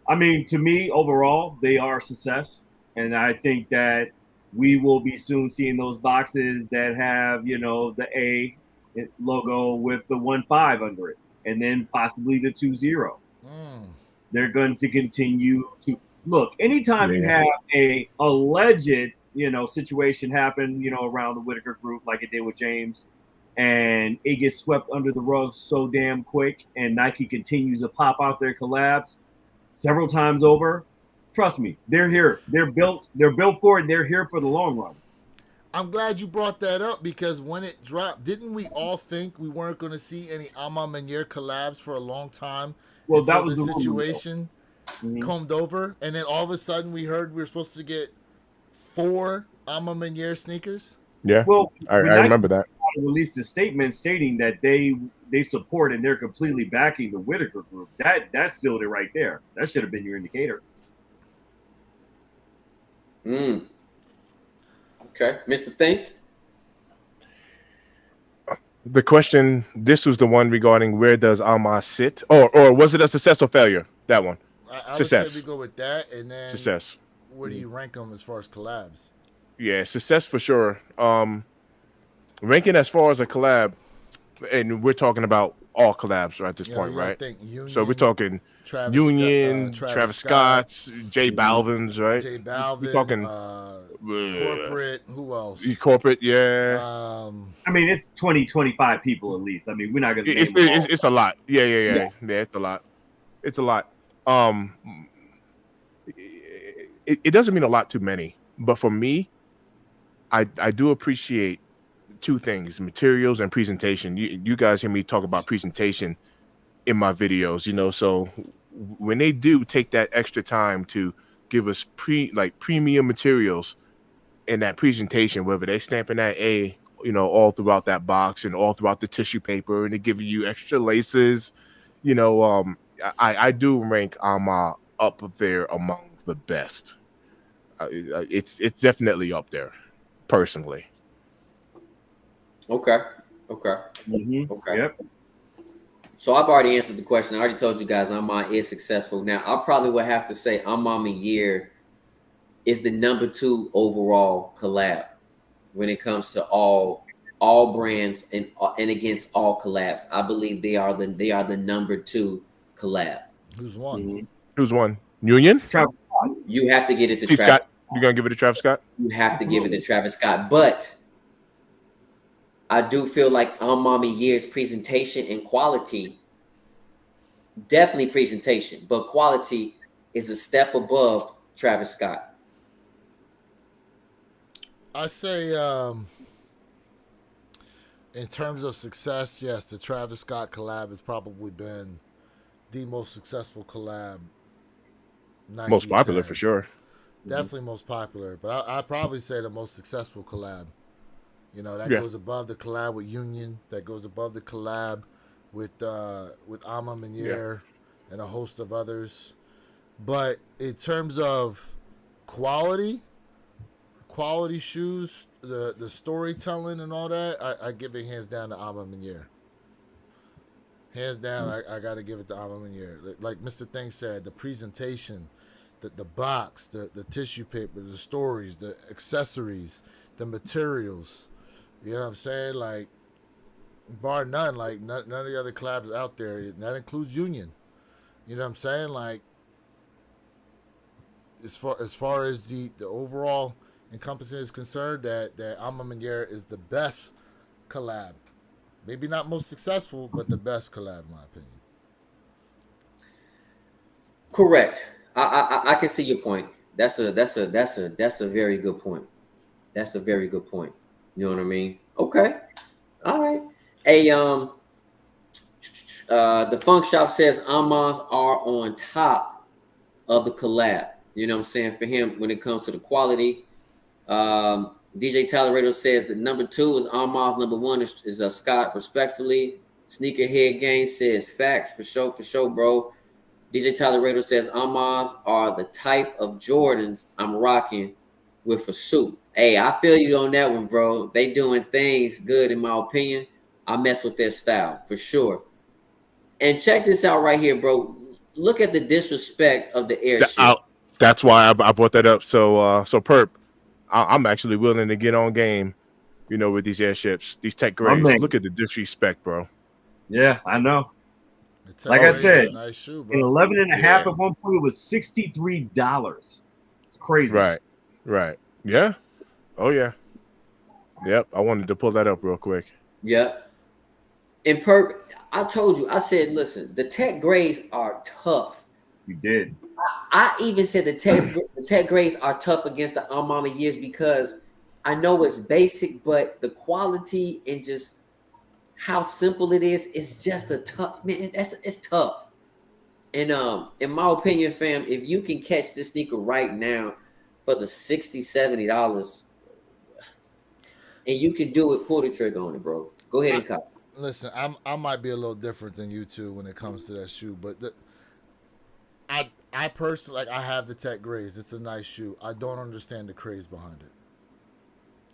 S3: I mean, to me, overall, they are a success. And I think that we will be soon seeing those boxes that have, the A logo with the 1.5 under it, and then possibly the 2.0. They're going to continue to look. Anytime you have a alleged, situation happen, around the Whitaker group, like it did with James, and it gets swept under the rug so damn quick, and Nike continues to pop out their collabs several times over. Trust me, they're here. They're built for it. They're here for the long run.
S1: I'm glad you brought that up because when it dropped, didn't we all think we weren't going to see any Maniere collabs for a long time?
S3: Well,
S1: until
S3: that was
S1: the
S3: the
S1: situation combed over, and then all of a sudden we heard we were supposed to get 4 Maniere sneakers.
S4: Yeah,
S3: well,
S4: I remember that.
S3: Released a statement stating that they support and they're completely backing the Whitaker group. That sealed it right there. That should have been your indicator.
S2: Okay, Mr. Think.
S4: The question, this was the one regarding where does Alma sit, or was it a success or failure? That one.
S1: I
S4: success.
S1: would say we go with that, and then
S4: Success.
S1: Where do you rank them as far as collabs?
S4: Yeah, success for sure. Ranking as far as a collab, and we're talking about all collabs at this point, right? So we're talking Travis Scott's, J Balvin's, right?
S1: J Balvin.
S4: We're talking
S1: corporate. Who else?
S4: Corporate, yeah.
S3: I mean, it's 20-25 people at least. I mean, we're not gonna.
S4: It's a lot. Yeah. It's a lot. It's a lot. It doesn't mean a lot to many, but for me, I do appreciate 2 things: materials and presentation. You guys hear me talk about presentation in my videos, so when they do take that extra time to give us premium materials in that presentation, whether they stamping that A, all throughout that box and all throughout the tissue paper, and they giving you extra laces, I do rank Alma up there among the best. It's definitely up there, personally.
S2: Okay.
S3: Yep.
S2: So I've already answered the question. I already told you guys Alma is successful. Now I probably would have to say Alma Maniere is the number 2 overall collab when it comes to all brands and against all collabs. I believe they are the number 2 collab.
S1: Who's one?
S4: Who's one? Union?
S3: Travis Scott.
S2: You have to get it to
S4: T.
S2: Travis.
S4: You gonna give it to Travis Scott?
S2: You have to give it to Travis Scott. But I do feel like Year's presentation and quality, definitely presentation, but quality is a step above Travis Scott.
S1: I say, in terms of success, yes, the Travis Scott collab has probably been the most successful collab Nike
S4: Most
S1: has
S4: popular
S1: had.
S4: for sure.
S1: Definitely most popular, but I'd probably say the most successful collab. You know, that
S4: Yeah.
S1: goes above the collab with Union. That goes above the collab with Ama Maniere and a host of others. But in terms of quality, quality shoes, the storytelling and all that, I give it hands down to Ama Maniere. Hands down, I got to give it to Ama Maniere. Like Mr. Thing said, the presentation, the box, the tissue paper, the stories, the accessories, the materials. You know what I'm saying? Like, bar none, like none of the other collabs out there. That includes Union. You know what I'm saying? Like, as far as the overall encompassing is concerned, that Alma Maniere is the best collab. Maybe not most successful, but the best collab, in my opinion.
S2: Correct. I can see your point. That's a very good point. That's a very good point. You know what I mean? Okay. All right. Hey, the Funk Shop says Amas are on top of the collab. You know what I'm saying? For him, when it comes to the quality, DJ Tolerato says that number 2 is Amas, number 1 is Scott, respectfully. Sneakerhead Gang says facts for sure, bro. DJ Tolerato says Amas are the type of Jordans I'm rocking with a suit. Hey, I feel you on that one, bro. They doing things good in my opinion. I mess with their style for sure. And check this out right here, bro. Look at the disrespect of the airship.
S4: That's why I brought that up. So Perp, I'm actually willing to get on game. You know, with these airships, these tech grays. Look at the disrespect, bro.
S3: Yeah, I know. Like
S1: I
S3: I said,
S1: nice shoe,
S3: in
S1: bro.
S3: 11 and a half at one point, it was $63. It's crazy.
S4: Right. Yeah. Oh, yeah. Yep. I wanted to pull that up real quick.
S2: Yep. And Perp, I told you, I said, listen, the tech grays are tough.
S3: You did.
S2: I even said the tech grays are tough against the Mama years because I know it's basic, but the quality and just how simple it is, it's just a tough man. It's tough. And in my opinion, fam, if you can catch this sneaker right now for the $60-$70, and you can do it, pull the trigger on it, bro. Go ahead and cop.
S1: Listen, I might be a little different than you two when it comes to that shoe, but I personally, like, I have the Tech Grays. It's a nice shoe. I don't understand the craze behind it.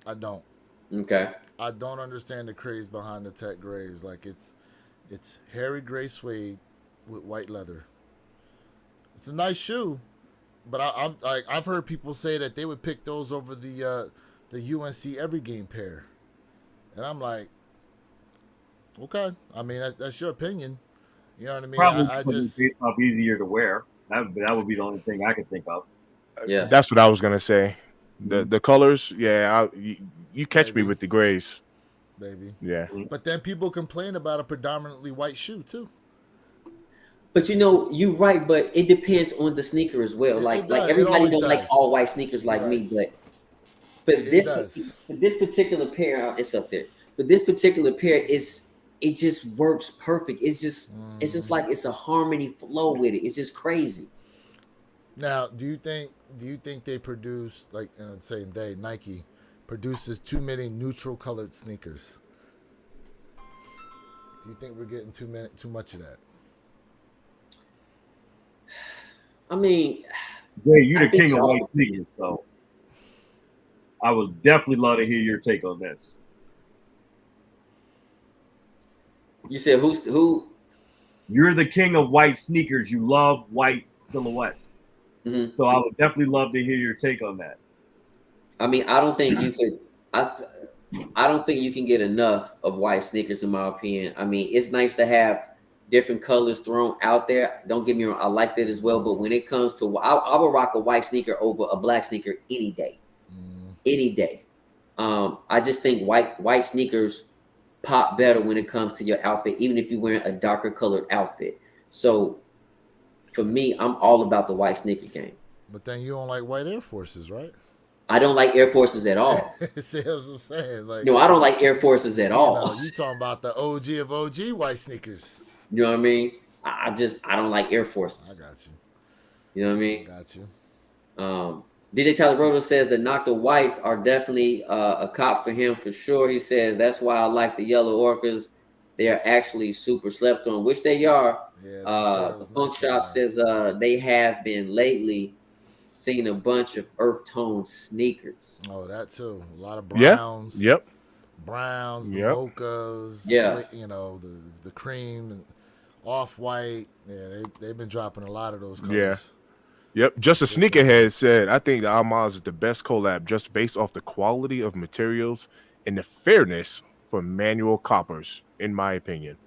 S1: I don't.
S2: Okay.
S1: I don't understand the craze behind the Tech Grays. Like, it's hairy gray suede with white leather. It's a nice shoe, but I'm like, I've heard people say that they would pick those over the UNC every game pair, and I'm like, okay. I mean, that's your opinion. You know what I mean?
S3: Probably
S1: I just
S3: it's easier to wear. That would be the only thing I could think of.
S2: Yeah,
S4: that's what I was gonna say. The colors, yeah. You catch
S1: Maybe.
S4: me with the grays,
S1: baby.
S4: yeah.
S1: But then people complain about a predominantly white shoe too.
S2: but you know, you're right. But it depends on the sneaker as well. Like everybody don't like all white sneakers like me, but for this particular pair, it's up there. For this particular pair, it just works perfect. It's just like it's a harmony flow with it. It's just crazy.
S1: Now, do you think they produce, like, say Nike produces too many neutral colored sneakers? Do you think we're getting too much of that?
S2: I mean,
S3: Jay, you're the king of white sneakers, so I would definitely love to hear your take on this.
S2: you said who?
S3: You're the king of white sneakers. You love white silhouettes.
S2: Mm-hmm.
S3: So I would definitely love to hear your take on that.
S2: I mean, I don't think you could. I don't think you can get enough of white sneakers, in my opinion. I mean, it's nice to have different colors thrown out there. Don't get me wrong, I like that as well. But when it comes to, I would rock a white sneaker over a black sneaker any day, any day. I just think white sneakers pop better when it comes to your outfit, even if you're wearing a darker colored outfit. So for me, I'm all about the white sneaker game.
S1: But then you don't like white Air Forces, right?
S2: I don't like Air Forces at all.
S1: See what I'm saying? Like,
S2: No, I don't like Air Forces at all.
S1: You talking about the OG of OG white sneakers.
S2: You know what I mean? I don't like Air Forces.
S1: I got you.
S2: You know what I mean?
S1: Got you.
S2: DJ Tyler Roto says the Knock the Whites are definitely a cop for him for sure. He says that's why I like the Yellow Orcas. They are actually super slept on, which they are.
S1: Yeah,
S2: The Funk Shop says they have been lately seen a bunch of earth tone sneakers.
S1: Oh, that too. A lot of browns.
S4: Yep.
S1: Browns, the
S4: Yep.
S1: mochas.
S2: Yeah.
S1: You know, the cream and off white. Yeah, they've been dropping a lot of those colors.
S4: Yeah. Yep. Just a sneakerhead said, I think the Almaz is the best collab just based off the quality of materials and the fairness for manual coppers, in my opinion.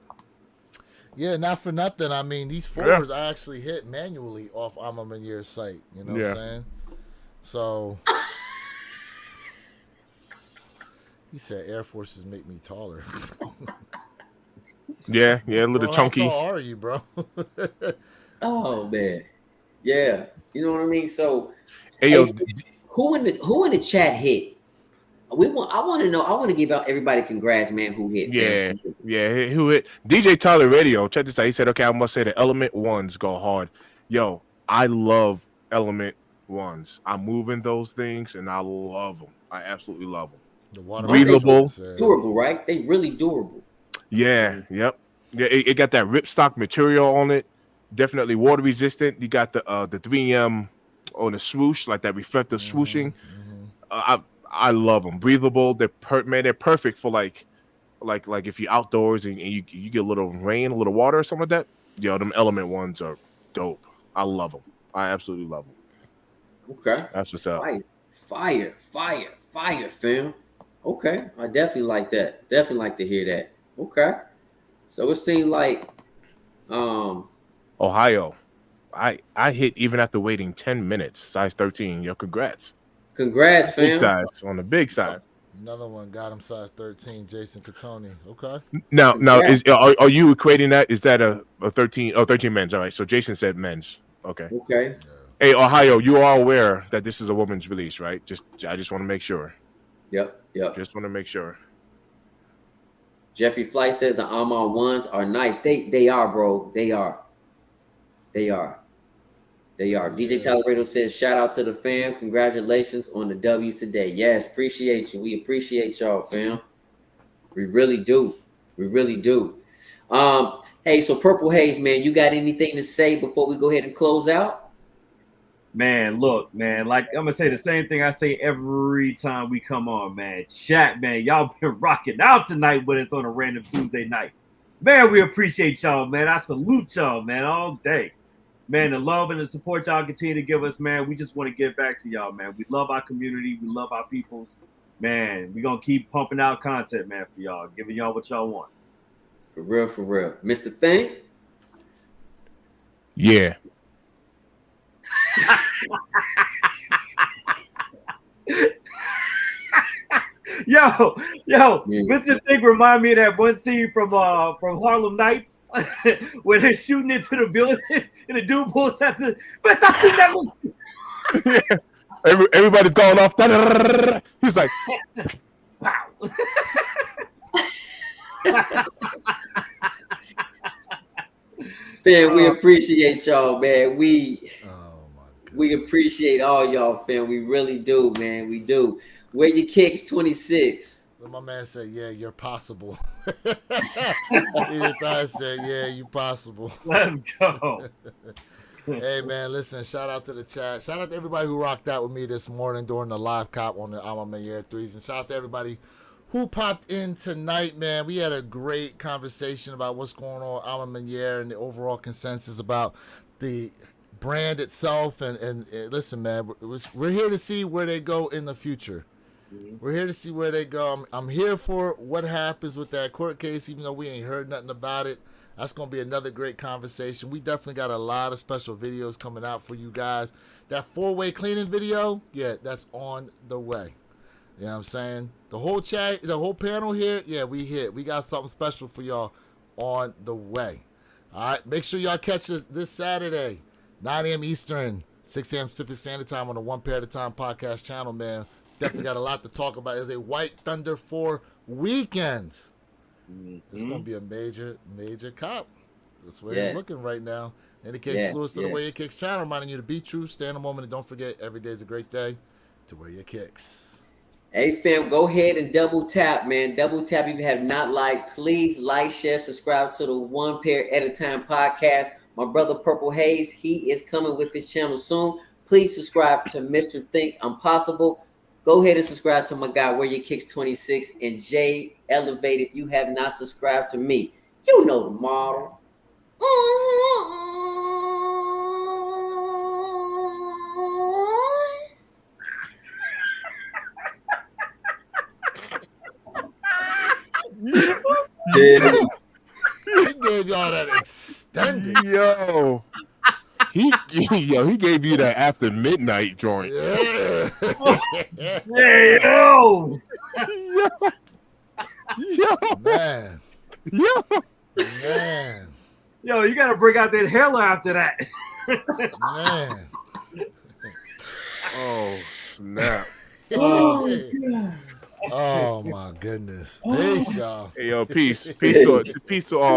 S1: Yeah, not for nothing. I mean, these fours I actually hit manually off Maniere's site. You know what I'm saying? So he said Air Forces make me taller.
S4: Yeah, a little chunky.
S1: How tall are you, bro?
S2: Oh man, yeah. You know what I mean? So,
S4: Hey, yo,
S2: who in the chat hit? I want to know. I want to give out everybody congrats, man. Who hit?
S4: Yeah. Who hit? DJ Tyler Radio. Check this out. He said, "Okay, I must say the Element Ones go hard." Yo, I love Element Ones. I'm moving those things, and I love them. I absolutely love them.
S1: The water
S4: breathable,
S2: durable, right? They really durable.
S4: Yeah. Yep. Yeah, it got that ripstock material on it. Definitely water resistant. You got the 3M on the swoosh, like that reflective swooshing. I love them. Breathable. They're perfect for like if you're outdoors and you get a little rain, a little water or something like that. Yo, them Element Ones are dope. I love them. I absolutely love them.
S2: Okay.
S4: That's what's up.
S2: Fire, fam. Okay. I definitely like that. Definitely like to hear that. Okay. So it seemed like
S4: Ohio. I hit even after waiting 10 minutes, size 13. Yo, congrats.
S2: Congrats, fam.
S4: Big size, on the big side.
S1: Another one got him size 13, Jason Catoni. Okay.
S4: Now, are you equating that? Is that a 13? Oh, 13 men's. All right. So Jason said men's. Okay.
S2: Okay.
S4: Hey, Ohio, you are aware that this is a woman's release, right? I just want to make sure.
S2: Yep.
S4: Just want to make sure.
S2: Jeffrey Flight says the Armand ones are nice. They are, bro. They are. DJ Talerato says, shout out to the fam. Congratulations on the W's today. Yes, appreciate you. We appreciate y'all, fam. We really do. Hey, so Purple Haze, man, you got anything to say before we go ahead and close out?
S3: Man, look, man, like I'm gonna say the same thing I say every time we come on, man. Chat, man, y'all been rocking out tonight with us on a random Tuesday night. Man, we appreciate y'all, man. I salute y'all, man, all day. Man, the love and the support y'all continue to give us, man. We just want to give back to y'all, man. We love our community. We love our peoples. Man, we're going to keep pumping out content, man, for y'all. Giving y'all what y'all want.
S2: For real. Mr. Thing?
S4: Yeah.
S2: Yeah.
S3: Mr. Thing remind me of that one scene from Harlem Nights where they're shooting into the building and the dude pulls out the
S4: Everybody's going off. He's like,
S3: wow.
S2: Fam, we appreciate y'all, man. We appreciate all y'all, fam. We really do, man. We do. Where your kicks 26?
S1: My man said, yeah, you're possible. I said, yeah, you possible.
S3: Let's go.
S1: Hey, man, listen, shout out to the chat. Shout out to everybody who rocked out with me this morning during the live cop on the Maniere 3s. And shout out to everybody who popped in tonight, man. We had a great conversation about what's going on Maniere and the overall consensus about the brand itself. And listen, man, we're here to see where they go in the future. We're here to see where they go. I'm here for what happens with that court case, even though we ain't heard nothing about it. That's going to be another great conversation. We definitely got a lot of special videos coming out for you guys. That 4-way cleaning video, yeah, that's on the way. You know what I'm saying? The whole chat, the whole panel here, yeah, we got something special for y'all on the way. All right, make sure y'all catch us this Saturday, 9 a.m. Eastern, 6 a.m. Pacific Standard Time on the One Pair at a Time podcast channel, man. Definitely got a lot to talk about. It's a White Thunder 4 weekend. It's going to be a major cop. That's where it's looking right now. Indicates Lewis to the Wear Your Kicks channel, reminding you to be true, stay in the moment, and don't forget, every day is a great day to wear your kicks.
S2: Hey, fam, go ahead and double tap, man. Double tap if you have not liked. Please like, share, subscribe to the One Pair at a Time podcast. My brother Purple Haze, he is coming with his channel soon. Please subscribe to Mr. Think Impossible. Go ahead and subscribe to my guy, Wear Your Kicks 26, and Jay Elevate if you have not subscribed to me. You know the model.
S1: He gave y'all that extended.
S4: He gave you that after midnight joint.
S1: Yeah.
S3: Hey, yo.
S1: Man. Man.
S3: Yo, you got to bring out that hella after that.
S1: Man.
S4: Oh, snap.
S1: Oh my goodness. Peace, y'all.
S4: Hey, yo, peace to all.